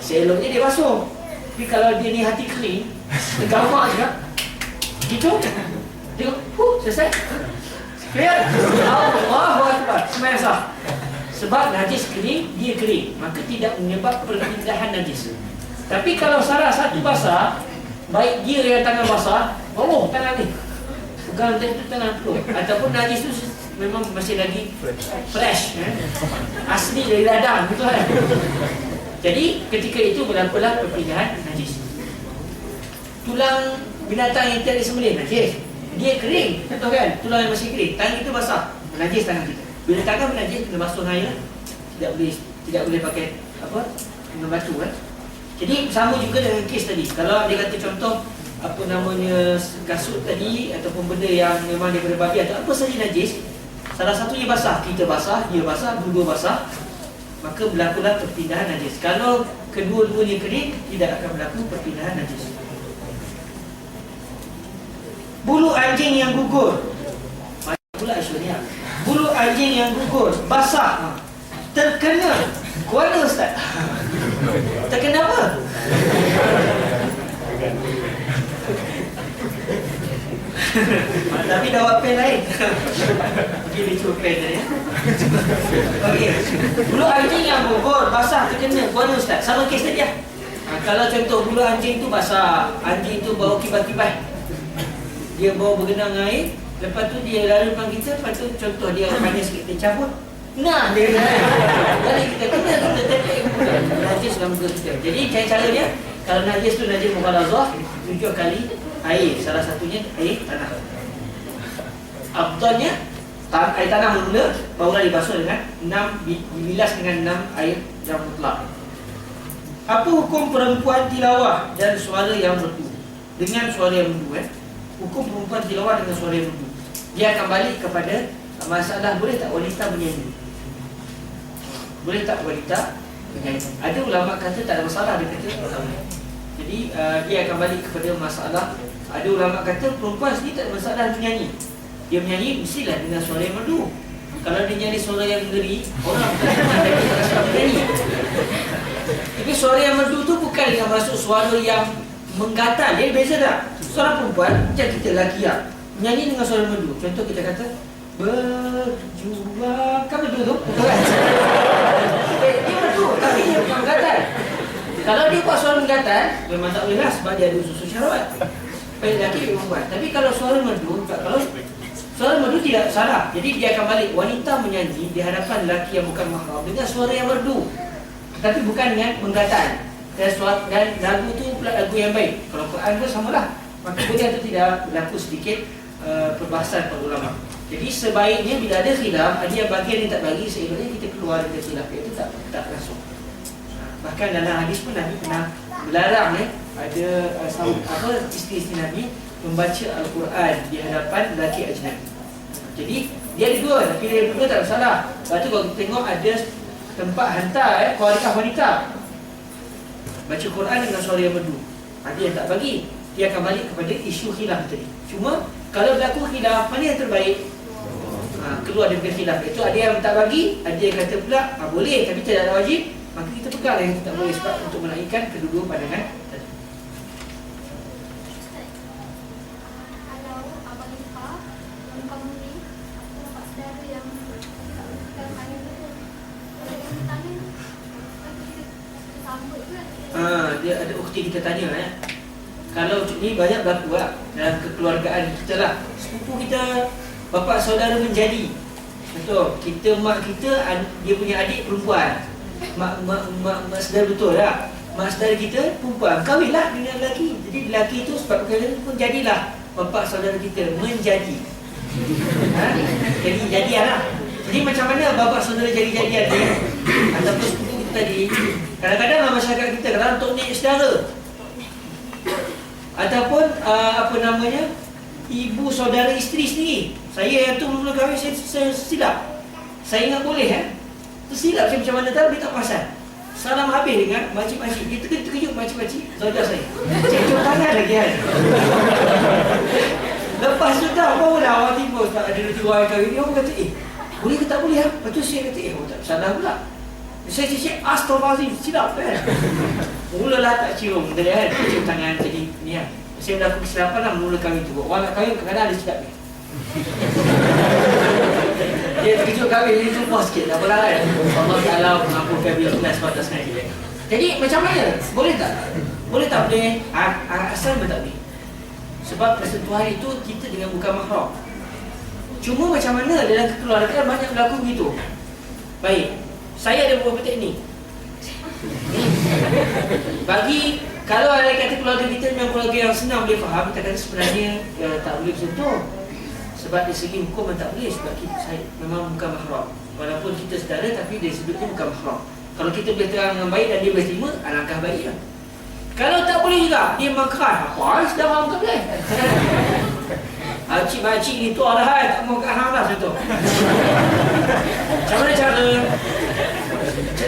Seloknya dia basuh. Tapi kalau dia ni hati kering, tergamak juga gitu, tengok, selesai clear. Allahu Akbar, sembahyang sah. Sebab najis kering, dia kering, maka tidak menyebab perpindahan najis. Tapi kalau salah satu basah, baik dia yang tangan basah, tangan ni pegang tangan peluk. Ataupun najis tu memang masih lagi fresh, asli dari ladang, betul kan? Jadi ketika itu berlakulah perpindahan najis. Tulang binatang yang tidak disembelih najis, dia kering, betul kan? Tulang yang masih kering, tangan kita basah, najis tangan kita. Bila tangan najis, kena basuh air lah. Tidak boleh pakai apa? Dengan batu kan? Jadi sama juga dengan kes tadi. Kalau dia kata contoh apa namanya kasut tadi ataupun benda yang memang daripada babi atau apa saja najis, salah satunya basah, kita basah, dia basah, dua-dua basah, maka berlakulah perpindahan najis. Kalau kedua-duanya kering, tidak akan berlaku perpindahan najis. Bulu anjing yang gugur, pula Aisyah, bulu anjing yang gugur basah terkena kuala Ustaz. Terkena apa? Tapi dah buat pen lain. Okey, dia cuba pen tadi. Okey. Bulu anjing yang gugur basah terkena kuala Ustaz. Sama kes tadi lah. Kalau contoh bulu anjing tu basah, anjing tu bau kibat-kibat, dia bawa bergenang air, lepas tu dia lalu depan kita, lepas tu contoh dia panas sikit, dia cabut. Nah, dia kena. Jadi kita tepek najis dalam muka kita. Jadi cara dia, kalau najis tu najis mughalazah, 7 kali air, salah satunya air tanah. Afdalnya air tanah mula, barulah dibasuh dengan 6, dibilas dengan 6 air yang mutlak. Apa hukum perempuan tilawah dan suara yang merdu? Dengan suara yang merdu, hukum perempuan tilawah dengan suara yang merdu. Dia akan balik kepada masalah boleh tak wanita menyanyi. Boleh tak wanita menyanyi? Ada ulama kata tak ada masalah, dia kata jadi dia akan balik kepada masalah. Ada ulama kata perempuan sendiri tak ada masalah menyanyi. Dia menyanyi mestilah dengan suara yang merdu. Kalau dia nyanyi suara yang ngeri, orang akan rasa menyanyi. Tapi suara yang merdu tu bukan yang masuk suara yang menggatal. Dia beza tak? Suara perempuan macam kita lelaki lah, menyanyi dengan suara merdu. Contoh kita kata berjuang, kan merdu tu? Betul kan? Dia merdu, tapi dia bukan menggatal. Kalau dia buat suara menggatal, memang tak boleh lah sebab dia ada usus syahwat. Baik lelaki perempuan. Tapi kalau suara merdu, kalau suara merdu tidak salah. Jadi dia akan balik, wanita menyanyi di hadapan lelaki yang bukan mahram dengan suara yang merdu, tapi bukan dengan menggatal. Dan lagu tu pula lagu yang baik. Kalau Quran pun samalah. Maka boleh atau tidak berlaku sedikit perbahasan para ulama. Jadi sebaiknya bila ada khilaf, ada yang bagian yang tak bagi, sebenarnya kita keluar dari khilaf itu tak langsung. Bahkan dalam hadis pun Nabi pernah melarang ada isteri-isteri Nabi membaca Al-Quran di hadapan lelaki ajnabi. Jadi dia ada dua, tapi dia dua tak salah. Lepas tu kalau kita tengok ada tempat hantar keluarga wanita baca Quran dengan suara yang merdu, ada yang tak bagi, dia akan balik kepada isu khilaf tadi. Cuma kalau berlaku khilaf, mana yang terbaik? Keluar daripada khilaf itu. Ada yang tak bagi, ada yang kata pula boleh tapi tidak ada wajib. Maka kita pegang yang tak boleh sebab untuk menaikkan kedua-dua pandangan tadi. Kalau abang nikah, abang ni, aku nampak saudara yang dalam tangan tu, kalau dia tangan, kita sambut tu kan? Dia ada ukti kita tanya kalau ni banyak berlaku lah dalam kekeluargaan kita lah. Sepupu kita, bapa saudara menjadi, betul, kita mak kita dia punya adik perempuan, mak saudara betul lah, mak saudara kita perempuan, kahwinlah dengan lelaki. Jadi lelaki tu sebab perkahwinan pun jadilah bapa saudara kita menjadi. Jadi lah. Jadi macam mana bapa saudara jadi-jadian ni ataupun sepupu kita tadi, kadang-kadang dalam masyarakat kita, kadang untuk naik saudara ataupun ibu saudara isteri sendiri. Saya yang tu mula kahwin, saya silap. Saya ingat boleh tersilap saya macam mana tahu, dia tak perasan. Salam habis dengan makcik-makcik. Dia terkejut makcik-makcik saudara saya. Cek tangan lagi kan. Lepas tu tahu barulah awak tiba tak ada dua orang kahwin. Dia orang kata boleh ke tak boleh Lepas tu saya kata tak salah pula. Saya cakap astagfirullahaladzim, silap kan. Mulalah tak cium tadi kan, cium tangan tadi ni kan. Saya berlaku kesilapan lah mula kahwin tu. Orang nak kahwin kadang-kadang ada silap ni. Dia terkejut kahwin, dia jumpa sikit, tak apalah kan. Allah Ta'ala mengampunkan bila kelas batas ngaji. Jadi macam mana? Boleh tak? Boleh tak boleh? Asal pun tak boleh. Sebab persentuhan itu kita dengan bukan mahram. Cuma macam mana dalam kekeluargaan banyak berlaku begitu. Baik, saya ada beberapa teknik. Bagi kalau ada kata keluarga kita memang keluarga yang senang boleh faham, kita kata sebenarnya tak boleh bersentuh. Sebab dari segi hukum tak boleh, sebab saya memang bukan mahram. Walaupun kita saudara tapi dari sudutnya bukan mahram. Kalau kita boleh terang dengan baik dan dia boleh terima, alangkah baiklah. Kalau tak boleh juga, dia memang keras. Apa? Sedang bukan boleh. Cik-cik ni tu arahan, tak mau kat hang lah contoh. Macam mana cara?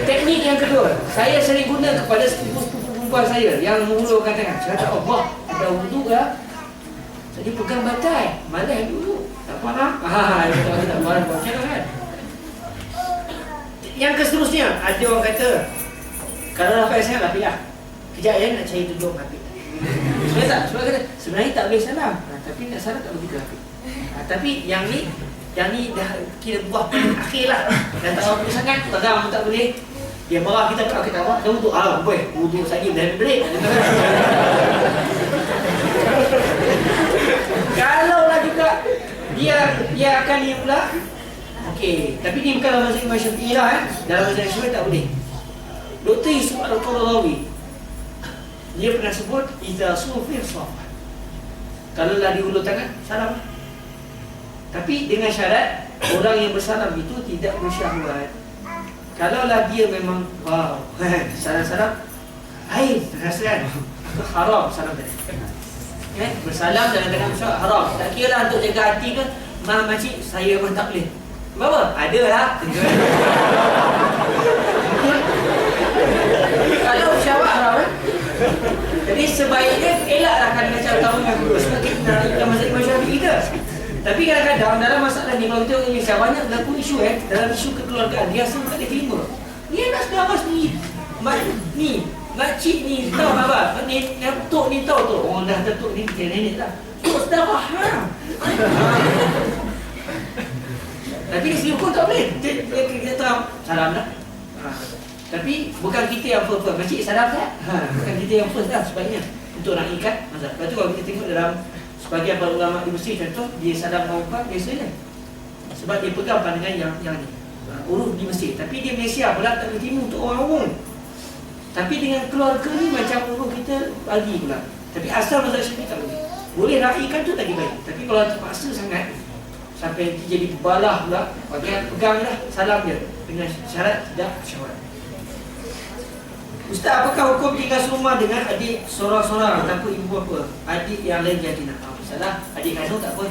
Teknik yang kedua, saya sering guna kepada sepupu-sepupu perempuan saya yang mengulurkan tangan. Saya kata, Allah, dah wuduk lah. Jadi pegang batai, malas dulu. Tak faham? Tak faham macam mana kan? Yang keseterusnya, ada orang kata, kalau rapat saya lapik lah. Kejap ya, nak cari tudung lapik. Sebenarnya tak, sebab kata, sebenarnya tak boleh salam. Tapi nak salam tak begitu lapik. Tapi yang ni dah kira buah paling akhir lah. Dah tak apa sangat, tak boleh. Dia marah kita awak dah wuduk. Boleh, wuduk saja dah berik. Kalaulah juga dia akan ni pula. Okey, tapi ni bukan dalam mazhab Imam Syafi'i lah Dalam mazhab Syafi'i tak boleh. Dr. Yusuf Al-Qaradawi dia pernah sebut idza sufir safar. Kalau lah diulur tangan, salam. Tapi dengan syarat orang yang bersalam itu tidak bersyahwat. Kalaulah dia memang salam-salam air terasa kan, haram salam tadi. Bersalam dalam keadaan bersyahwat haram. Tak kira lah untuk jaga hati ke, makcik saya pun tak boleh. Berapa? Ada lah. Kalau bersyahwat haram jadi sebaiknya elaklah kan macam utama dengan guru. Sebab kita nak ikut mazhab Imam Syafi'i ke. Tapi kadang-kadang dalam masalah ni, kalau kita Indonesia banyak berlaku isu dalam isu kekeluargaan, dia rasa tak dia terima. Dia nak sedara sendiri. Makcik ni tahu apa? Tok ni tahu tu. Orang dah tok ni dia nenek lah. Tok sedara faham. Tapi di segi hukum tak boleh. Dia tahu salam dah. Tapi bukan kita yang first. Makcik salam tak? Bukan kita yang first lah sebaiknya untuk nak ikat mazhab. Lepas tu kalau kita tengok dalam sebagian para ulama di Mesir contoh, dia salam perempuan biasanya. Sebab dia pegang pandangan yang ni. Uruf di Mesir. Tapi dia Malaysia pula tak boleh terima untuk orang umum. Tapi dengan keluarga ni macam uruf kita bagi pula. Tapi asal mazhab Syafi'i tak boleh. Boleh raikan tu lagi baik. Tapi kalau terpaksa sangat sampai jadi balah pula, pegang dah salam dia dengan syarat tidak syahwat. Ustaz, apakah hukum tinggal serumah dengan adik sorang-sorang tanpa ibu bapa? Adik yang lain jantina. Salah, adik kandung tak apa.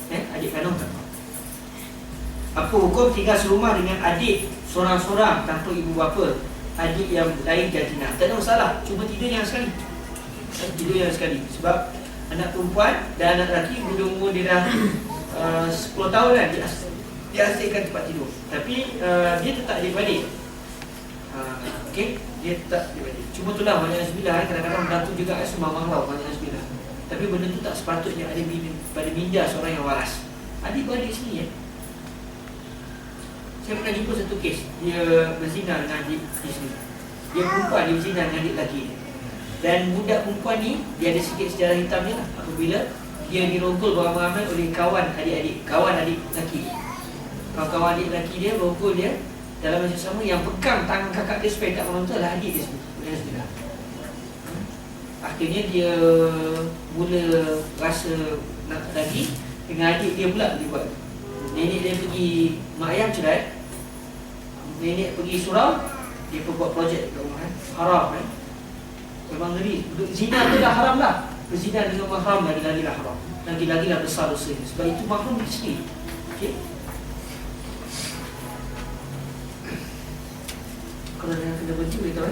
Adik kandung tak apa. Apa hukum tinggal serumah dengan adik sorang-sorang tanpa ibu bapa? Adik yang lain jantina. Tak ada masalah, cuma tidur yang sekali. Tidur yang sekali. Sebab anak perempuan dan anak lelaki bila umur dia dah 10 tahun kan, dia hasilkan tempat tidur. Tapi dia tetap adik-beradik. Okey, dia tak dibalik. Cuma itulah banyak nasbillah kadang-kadang berlaku juga semua mahlau banyak nasbillah. Tapi benda tu tak sepatutnya ada pada minda seorang yang waras. Adik-beradik sini saya pernah jumpa satu kes. Dia berzina dengan adik di sini. Dia perempuan, dia berzina dengan adik lelaki dia. Dan budak perempuan ni dia ada sikit sejarah hitamnya lah. Apabila dia dirogol beramai-ramai oleh kawan adik-adik, kawan adik lelaki dia. Kawan-kawan adik lelaki dia rogol dia dalam masa sama, yang pegang tangan kakak dia supaya tak menonton adalah adik dia sendiri. Akhirnya dia mula rasa nak lagi dengan adik dia pula dia buat. Nenek dia pergi mak ayam cerai, nenek pergi surau, dia pun buat projek kat rumah haram memang ngeri. Zina tu dah haram lah. Berzina dengan mahram lagi-lagi lah haram. Lagi-lagi lah besar dosa. Sebab itu mahram di sini. Okey. Kalau dia kena benci boleh tahu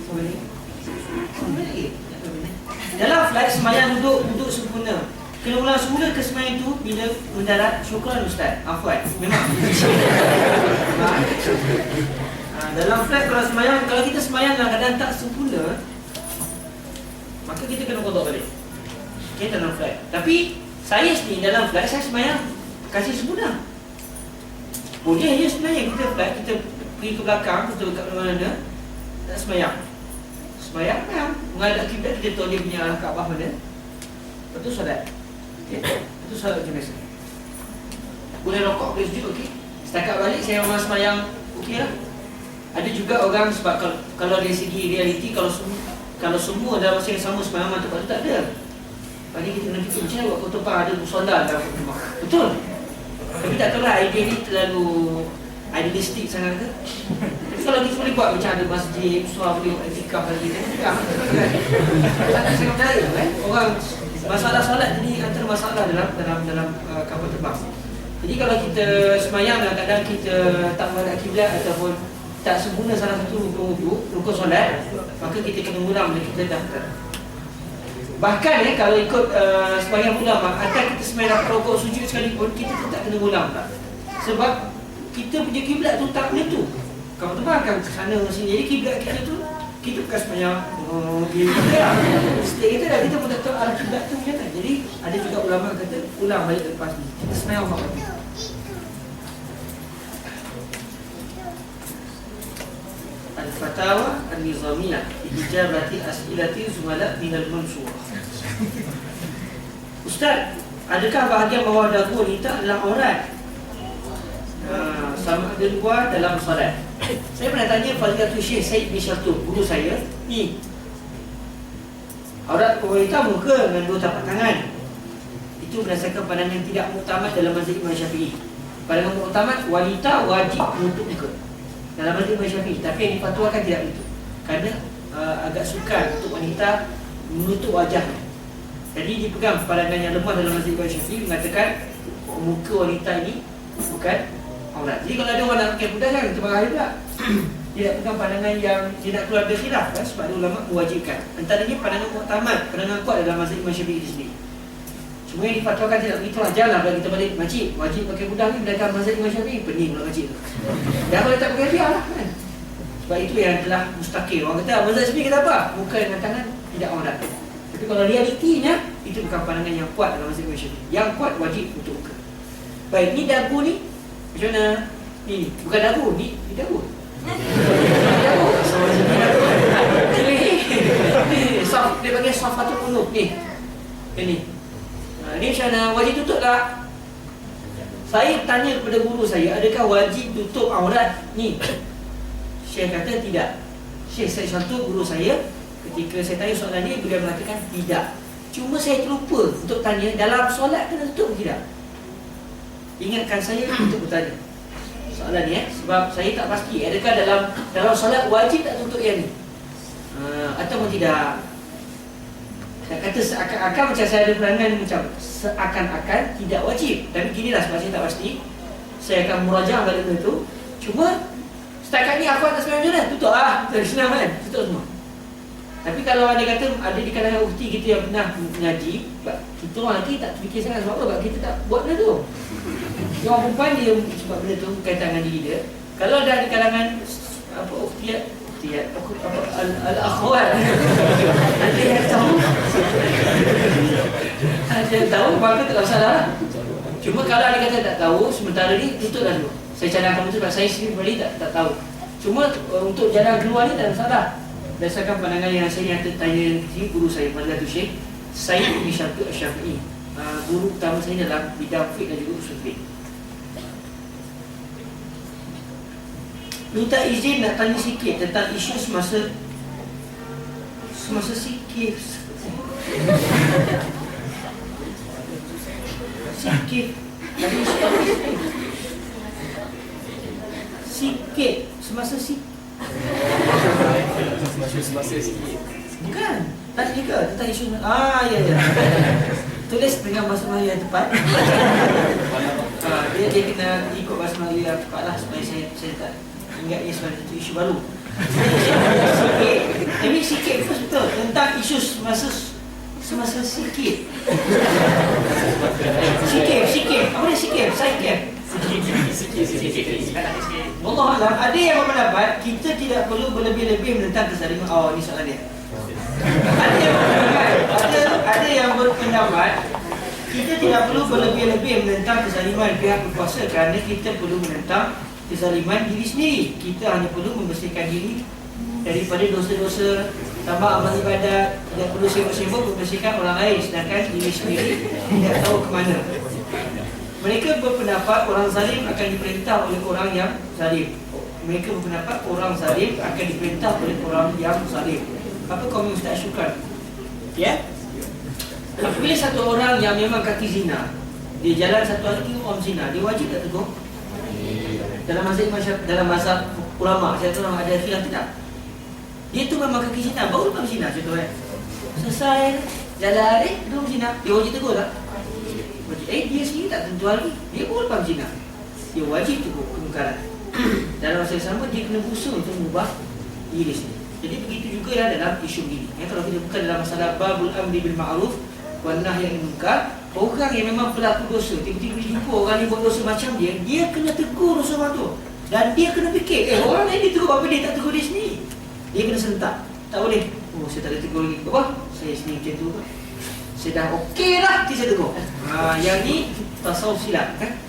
Sampai lagi dalam flight semayang duduk sempurna. Kena ulang semula ke semayang itu bila mendarat. Syukran Ustaz, afwan. Memang dalam flight kalau semayang, kalau kita semayang dalam keadaan tak sempurna, maka kita kena qada balik. Okay, dalam flight. Tapi saya sendiri dalam flight saya semayang kasih sempurna. Boleh je sebenarnya kita flight, kita pergi ke belakang, kita dekat mana-mana tak semayang. sembahyang, menghadap kiblat kita tahu dia punya arah Kaabah mana. Lepas tu solat. Okey. Lepas tu solat macam biasa. Boleh rokok, boleh sujud, okey. Setakat balik saya orang sembahyang, okey lah. Ada juga orang sebab kalau dari segi realiti, kalau semua dalam masa yang sama sembahyang tempat tu tak ada. Pagi kita kena fikir macam mana buat Kota Pah ada musola dalam rumah. Betul. Tapi tak tahulah idea ni terlalu idealistik sangat ke. Tapi kalau kita boleh buat macam ada masjid, suara boleh buat etikaf lagi, kan? Tak sangat percaya kan? Orang masalah solat jadi antara masalah dalam kapal terbang. Jadi kalau kita semayang dalam keadaan kita tak menghadap kiblat ataupun tak sempurna salah satu rukun solat, maka kita kena ulang dan kita dah. Bahkan kalau ikut sebahagian ulama, atau kita semayang rokok sujud sekalipun, kita tetap kena ulang tak? Sebab kita punya kiblat tu tak menentu. Kalau terbangkan ke sana sini, jadi kiblat kita tu, kita bukan semayang kita dah. Setiap kita dah, kita pun tak tahu arah kiblat tu macam mana. Jadi ada juga ulama kata, ulang balik lepas ni. Kita semayang apa? Al-Fatawa Al-Nizamiyah Ijabati As'ilati Zumala Minal Mansurah. Ustaz, adakah bahagian bawah dagu wanita adalah aurat? Sama ada luar dalam solat. Saya pernah tanya Fadilatul Syekh Said bin Syartub, guru saya, ni aurat wanita muka dengan dua tapak tangan. Itu berdasarkan pandangan tidak muktamad dalam mazhab Imam Syafi'i. Pandangan muktamad, wanita wajib menutup muka dalam mazhab Imam Syafi'i. Tapi yang difatwakan tidak begitu, kerana agak sukar untuk wanita menutup wajahnya. Jadi dipegang pandangan yang lemah dalam mazhab Imam Syafi'i, mengatakan muka wanita ini bukan aurat. Jadi kalau ada orang nak pakai pudar, kan terbahaya pula. Dia nak pegang pandangan yang tidak keluar dari khilaf, kan? Sebab ada ulama mewajibkan. Antaranya pandangan muktamad, pandangan kuat dalam mazhab Imam Syafi'i di sini. Cuma yang difatwakan tidak begitu lah. Janganlah kalau kita balik makcik, wajib pakai pudar ni berdasarkan mazhab Imam Syafi'i, pening pula makcik tu. Dan kalau tak pakai biarlah, kan? Sebab itu yang telah mustaqil. Orang kata mazhab Syafi'i kata apa? Muka dengan tangan tidak aurat. Tapi kalau realitinya, itu bukan pandangan yang kuat dalam mazhab Imam Syafi'i. Yang kuat wajib untuk muka. Baik, ni dagu ni macam mana? Ni bukan dagu, ni dagu. Dagu. Ni soft, dia panggil sofatul qulub ni. Ni. Ni macam mana? Wajib tutup tak? Saya tanya kepada guru saya, adakah wajib tutup aurat ni? Syekh kata tidak. Syekh Said Syartub, guru saya, ketika saya tanya soalan ni, beliau mengatakan tidak. Cuma saya terlupa untuk tanya, dalam solat kena tutup ke tidak? Ingatkan saya untuk bertanya soalan ni, sebab saya tak pasti adakah dalam solat wajib tak tutup yang ni, ataupun tidak. Nak kata seakan-akan macam saya ada perangan macam seakan-akan tidak wajib. Tapi ginilah, sebab saya tak pasti, saya akan murajaah pada benda tu. Cuma setakat ni aku atas macam mana? Tutup lah, senang kan? Tutup semua. Tapi kalau ada kata, ada di kalangan ukti kita yang pernah mengaji, kita orang lelaki tak terfikir sangat. Sebab apa? Sebab kita tak buat benda tu. Yang orang perempuan dia sebab benda tu berkaitan dengan diri dia. Kalau ada di kalangan apa al-akhwat, ada yang tahu, maka tak salah. Cuma kalau ada kata tak tahu, sementara ni tutuplah dulu. Saya cadangkan betul sebab saya sendiri balik tak tahu. Cuma untuk jalan keluar ni tak ada salah. Berdasarkan pandangan yang saya tanya di guru saya, Fadilatul Syekh Said bin Syartub Asy-Syafi'i, guru utama saya dalam bidang fiqh dan juga usul fiqh. Minta izin nak tanya sikit tentang isu semasa sikit. Ada isu apa? Sikit. Semasa sikit. Bukan. Tanya juga tentang isu. Ya. Tulis dengan bahasa Melayu yang tepat. Dia kena ikut bahasa Melayu yang tepat lah, supaya saya tak ingat ia sebagai satu isu baru. Ini sikit betul tentang isu semasa sikit. Sikit. Apa dia sikit? Sikit. Allah Alam, ada yang berpendapat kita tidak perlu berlebih-lebih menentang kezaliman. Ini soalan dia. Ada yang berpendapat kita tidak perlu berlebih-lebih menentang kezaliman pihak berkuasa kerana kita perlu menentang kezaliman diri sendiri. Kita hanya perlu membersihkan diri daripada dosa-dosa tambah amal ibadat, tidak perlu sibuk-sibuk membersihkan orang lain, sedangkan diri sendiri tidak tahu ke mana. Mereka berpendapat orang zalim akan diperintah oleh orang yang zalim. Mereka berpendapat orang zalim akan diperintah oleh orang yang zalim. Apa komen Ustaz Syukran? Ya? Apabila satu orang yang memang kaki zina, dia jalan satu hari tengok orang zina, dia wajib tak tegur? Dalam masa ulama, saya tahu ada khilaf tidak? Dia tu memang kaki zina, baru lepas zina contoh selesai jalan belum zina, dia wajib tegur tak? Dia sendiri tak tentu lagi, dia baru lepas zina, dia wajib tegur kemungkaran. Dalam masa yang sama dia kena berusaha untuk mengubah diri sendiri. Jadi begitu juga dalam isu ini. Kalau kita buka dalam masalah babul amri bil ma'ruf wan nahyi anil munkar, orang yang memang pelaku dosa, tiba-tiba jumpa orang ni buat dosa macam dia kena tegur dosa orang tu. Dan dia kena fikir, orang lain ditegur, apa dia tak tegur dia sendiri? Dia kena sentak. Tak boleh. Oh, saya tak ada tegur lagi. Apa? Saya sendiri macam tu. Saya dah okey lah, nanti saya tegur. Yang ni tasawuf silap kan?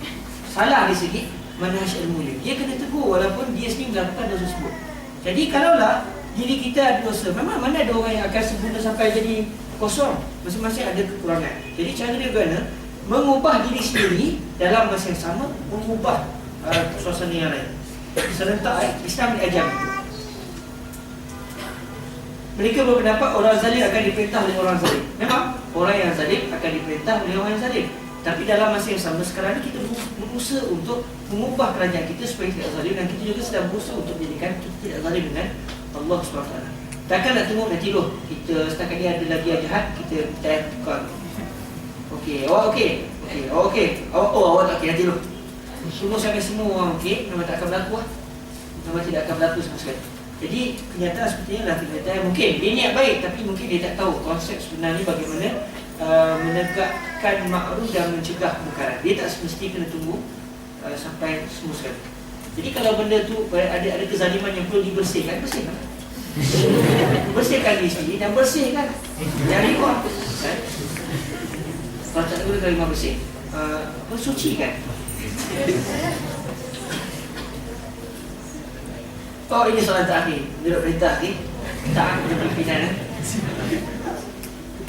Salah dari segi manhaj ilmu dia. Dia kena tegur walaupun dia sendiri melakukan dosa tersebut. Jadi kalaulah diri kita ada dosa, memang mana ada orang yang akan sempurna sampai jadi kosong. Masing-masing ada kekurangan. Jadi cara dia guna mengubah diri sendiri dalam masa yang sama, mengubah suasana yang lain. Serentak Islam diajar itu. Mereka berpendapat orang zalim akan diperintah oleh orang zalim. Memang orang yang zalim akan diperintah oleh orang yang zalim. Tapi dalam masa yang sama sekarang ni kita berusaha untuk mengubah kerajaan kita supaya tidak zalim, dan kita juga sedang berusaha untuk menjadikan kita tidak zalim dengan Allah SWT. Takkan nak tunggu nanti loh kita setakat ni ada lagi yang jahat, kita tukar. Okey, awak okey? Okey, awak okey? Awak tak okey nanti loh. Tunggu sampai semua orang okey, memang tak akan berlaku lah. Memang tidak akan berlaku sama sekali. Jadi kenyataan seperti inilah kenyataan. Mungkin dia niat baik tapi mungkin dia tak tahu konsep sebenarnya bagaimana menegakkan makruf dan mencegah kemungkaran. Dia tak semesti kena tunggu sampai semua sekali. Jadi kalau benda tu ada kezaliman yang perlu dibersihkan, bersihkan. Bersihkan diri sendiri dan bersihkan dari orang. Kalau tak guna kalimah bersih, sucikan. Oh, ini soalan terakhir. Menurut perintah ni, taat kepada pimpinan.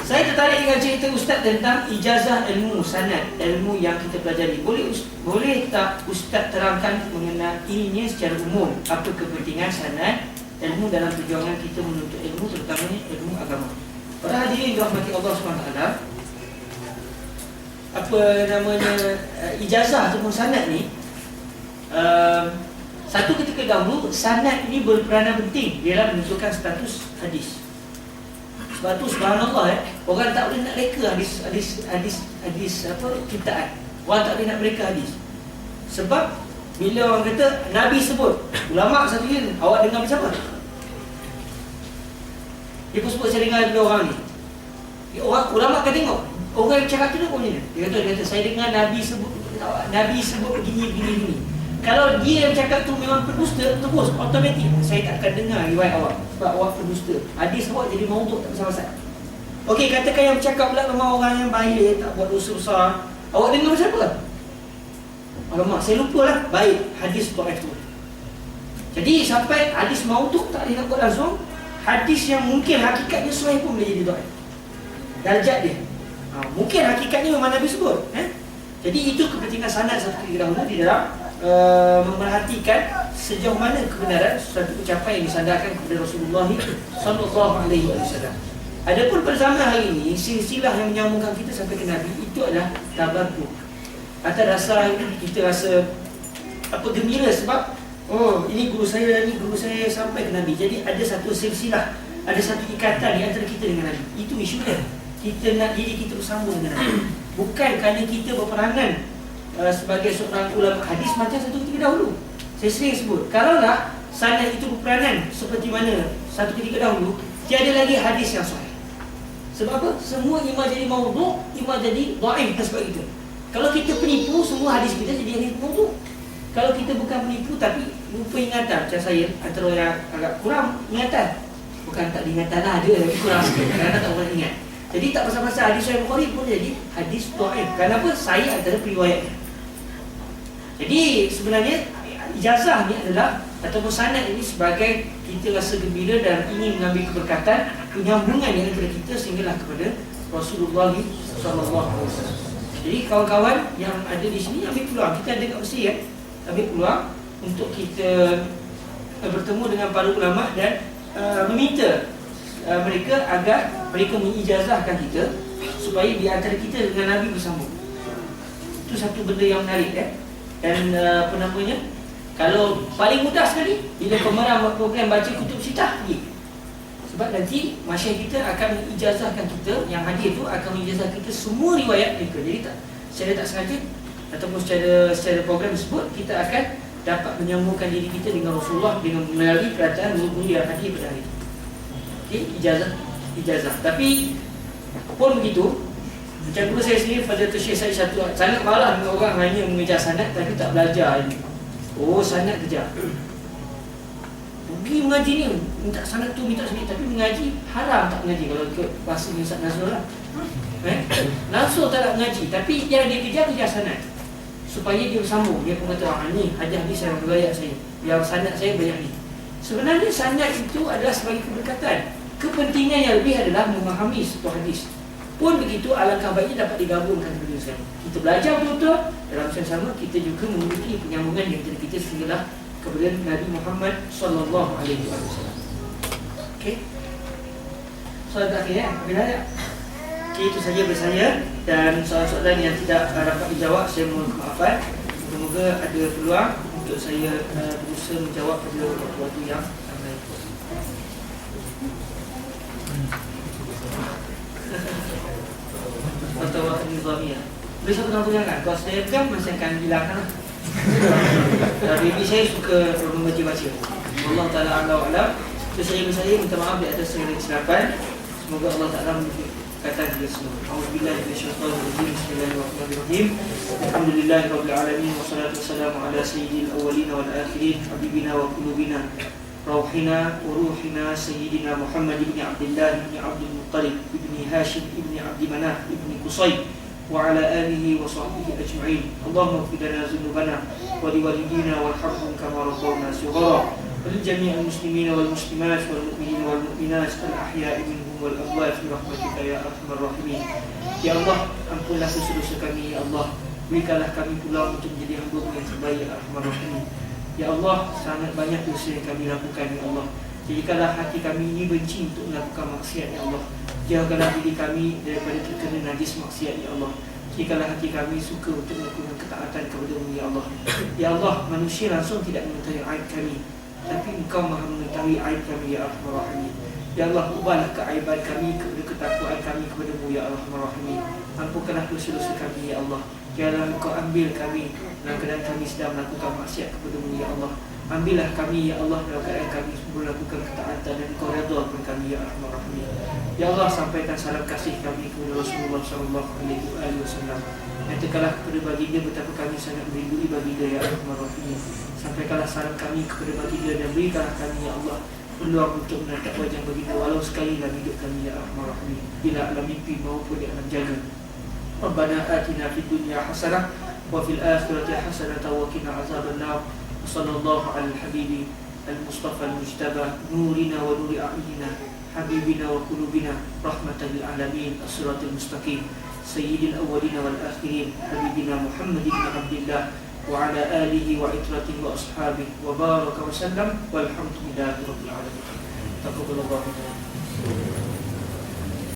Saya tertarik dengan cerita Ustaz tentang ijazah ilmu sanad, ilmu yang kita pelajari. Boleh tak Ustaz terangkan mengenai ininya secara umum? Apa kepentingan sanad ilmu dalam perjuangan kita menuntut ilmu, terutamanya ilmu agama? Para hadirin dirahmati Allah SWT, apa namanya ijazah ataupun sanad ni, satu ketika dahulu sanad ini berperanan penting dalam menentukan status hadis. Sebab tu subhanallah orang tak boleh nak reka hadis apa ciptaan. Orang tak boleh nak mereka hadis. Sebab bila orang kata Nabi sebut, ulama satu ni, awak dengar macam mana? Dia pun sebut saya dengar daripada orang ni. Ulama akan tengok orang yang cakap tu macam mana. Dia kata saya dengar Nabi sebut begini. Kalau dia yang cakap tu memang pendusta, terus automatik saya tak akan dengar riwayat awak sebab awak pendusta. Hadis awak jadi maudhu, tak pasal-pasal. Okey, katakan yang bercakap pula memang orang yang baik, tak buat dosa besar, awak dengar macam apa? Alamak, saya lupa lah. Baik, hadis dhaif tu. Jadi sampai hadis maudhu tak boleh nak buat langsung. Hadis yang mungkin hakikatnya sahih pun boleh jadi dhaif. Darjat dia. Mungkin hakikatnya memang Nabi sebut. Jadi itu kepentingan sanad satu kali dahulu di dalam memerhatikan sejauh mana kebenaran suatu ucapan yang disandarkan kepada Rasulullah SAW. Adapun pada zaman hari ini, silsilah yang menyambungkan kita sampai ke Nabi itu adalah tabarruk. Atas dasar itu kita rasa gembira sebab ini guru saya sampai ke Nabi. Jadi ada satu silsilah, ada satu ikatan di antara kita dengan Nabi. Itu isu dia. Kita nak diri kita bersambung dengan Nabi. Bukan kerana kita berperanan sebagai seorang ulama hadis macam satu ketika dahulu. Saya sering sebut, kalaulah sanad itu berperanan seperti mana satu ketika dahulu, tiada lagi hadis yang sahih. Sebab apa? Semua imam jadi maudhu', imam jadi dhaif sebab itu. Kalau kita penipu, semua hadis kita jadi hadis maudhu'. Kalau kita bukan penipu tapi lupa ingatan, macam saya, antara yang agak kurang ingatan. Bukan tak diingatan lah, ada tapi kurang sikit, kerana tak boleh ingat. Jadi tak pasal-pasal hadis Sahih Bukhari pun jadi hadis dhaif. Kenapa? Saya antara periwayatnya. Jadi sebenarnya ijazah ni adalah ataupun sanad ini sebagai kita rasa gembira dan ingin mengambil keberkatan, penyambungan di antara kita sehinggalah kepada Rasulullah SAW. Jadi kawan-kawan yang ada di sini ambil peluang, kita ada kat Mesir ambil peluang untuk kita bertemu dengan para ulama dan meminta mereka agar mereka mengijazahkan kita supaya di antara kita dengan Nabi bersambung. Itu satu benda yang menarik Dan apa namanya, kalau paling mudah sekali bila pemerah program baca kutub sitah pergi. Sebab nanti masyarakat kita akan mengijazahkan kita, yang hadir tu akan mengijazahkan kita semua riwayat mereka. Jadi secara tak sengaja ataupun secara program tersebut kita akan dapat menyambungkan diri kita dengan Rasulullah dengan melalui perkataan guru yang hadir pada hari itu. Okey, ijazah. Tapi pun begitu, macam guru saya sendiri pada Syekh Said satu sangat marah dengan orang hanya mengejar sanad tapi tak belajar ilmu. Oh, sanad kejar. Pergi mengaji ni, minta sanad tu, minta sini, tapi mengaji haram tak mengaji kalau ikut bahasa Ustaz Nazrul lah. Langsung tak nak mengaji, tapi yang dia kejar sanad. Supaya dia bersambung, dia pun kata, ni hadis yang riwayat saya, yang sanad saya banyak ni. Sebenarnya sanad itu adalah sebagai keberkatan. Kepentingan yang lebih adalah memahami satu hadis. Pun begitu, alangkah baiknya dapat digabungkan dengan sekali. Kita belajar betul-betul, dalam masa yang sama kita juga memiliki penyambungan di antara kita sehinggalah kepada Nabi Muhammad SAW. Okey. Soalan terakhir bila ada? Okey, itu saja dari saya. Dan soalan-soalan yang tidak dapat dijawab, saya mohon kemaafan. Semoga ada peluang untuk saya berusaha menjawab pada waktu yang akan. Fatwa Nizamiyah. Boleh satu nama jangan. Kalau saya pegang masih akan hilangkan. Bibi saya suka membaca-baca. Allah Ta'ala a'lam. Itu saya minta maaf di atas segala kesilapan. Semoga Allah Ta'ala memberkati kita semua. A'udzubillahi minasyaitonir rajim. Bismillahirrahmanirrahim. Alhamdulillahirabbil alamin wassalatu wassalamu ala sayyidil awwalin wal akhirin habibina wa qulubina روحنا وروحنا سيدنا محمد بن عبد الله بن عبد المطلب بن هاشم بن عبد مناف بن قصي وعلى آله وصحبه أجمعين. اللهم اغفر لنا ذنوبنا ولوالدينا وارحمهم كما ربونا صغارا ولجميع المسلمين والمسلمات والمؤمنين والمؤمنات الأحياء منهم والأموات برحمتك يا أرحم الراحمين. Ya Allah, ampunlah dosa-dosa kami ya Allah. Berikanlah kami peluang untuk menjadi hamba yang terbaik ya Arhamar Rahimin. Ya Allah, sangat banyak dosa yang kami lakukan ya Allah. Jadikanlah hati kami ini benci untuk melakukan maksiat ya Allah. Jagalah diri kami daripada terkena najis maksiat ya Allah. Jadikanlah hati kami suka untuk melakukan ketaatan kepada-Mu ya Allah. Ya Allah, manusia langsung tidak mengetahui aib kami, tapi Engkau maha mengetahui aib kami ya Arhamar Rahimin. Ya Allah, ubahlah keaiban kami kepada ketakwaan kami kepada-Mu ya Arhamar Rahimin. Ampunkanlah dosa-dosa kami ya Allah. Janganlah Engkau ambil kami dalam keadaan kami sedang melakukan maksiat kepada-Mu ya Allah. Ambillah kami ya Allah dalam keadaan kami melakukan ketaatan dan Engkau redhakan kami ya Arhamar Rahimin. Ya Allah, sampaikan salam kasih kami kepada Rasulullah SAW. Nyatakanlah kepada baginda betapa kami sangat merindui baginda ya Arhamar Rahimin. Sampaikanlah salam kami kepada baginda dan berikanlah kami ya Allah peluang untuk menatap wajah baginda walau sekali dalam hidup kami ya Arhamar Rahimin, bila alam mimpi maupun di alam jana. Rabbana atina fid dunya hasanah wa fil akhirati hasanah wa qina azabannar. Sallallahu alal habibi al-mustafa al-mujtaba nurina wa nuri a'yunina habibina wa qulubina rahmatan lil alamin as-siratal mustaqim sayyidil awwalin wal akhirin habibina Muhammad ibn Abdullah wa ala alihi wa itratihi wa ashabihi wa baraka wa sallam walhamdulillahi rabbil alamin. Taqabbalallahu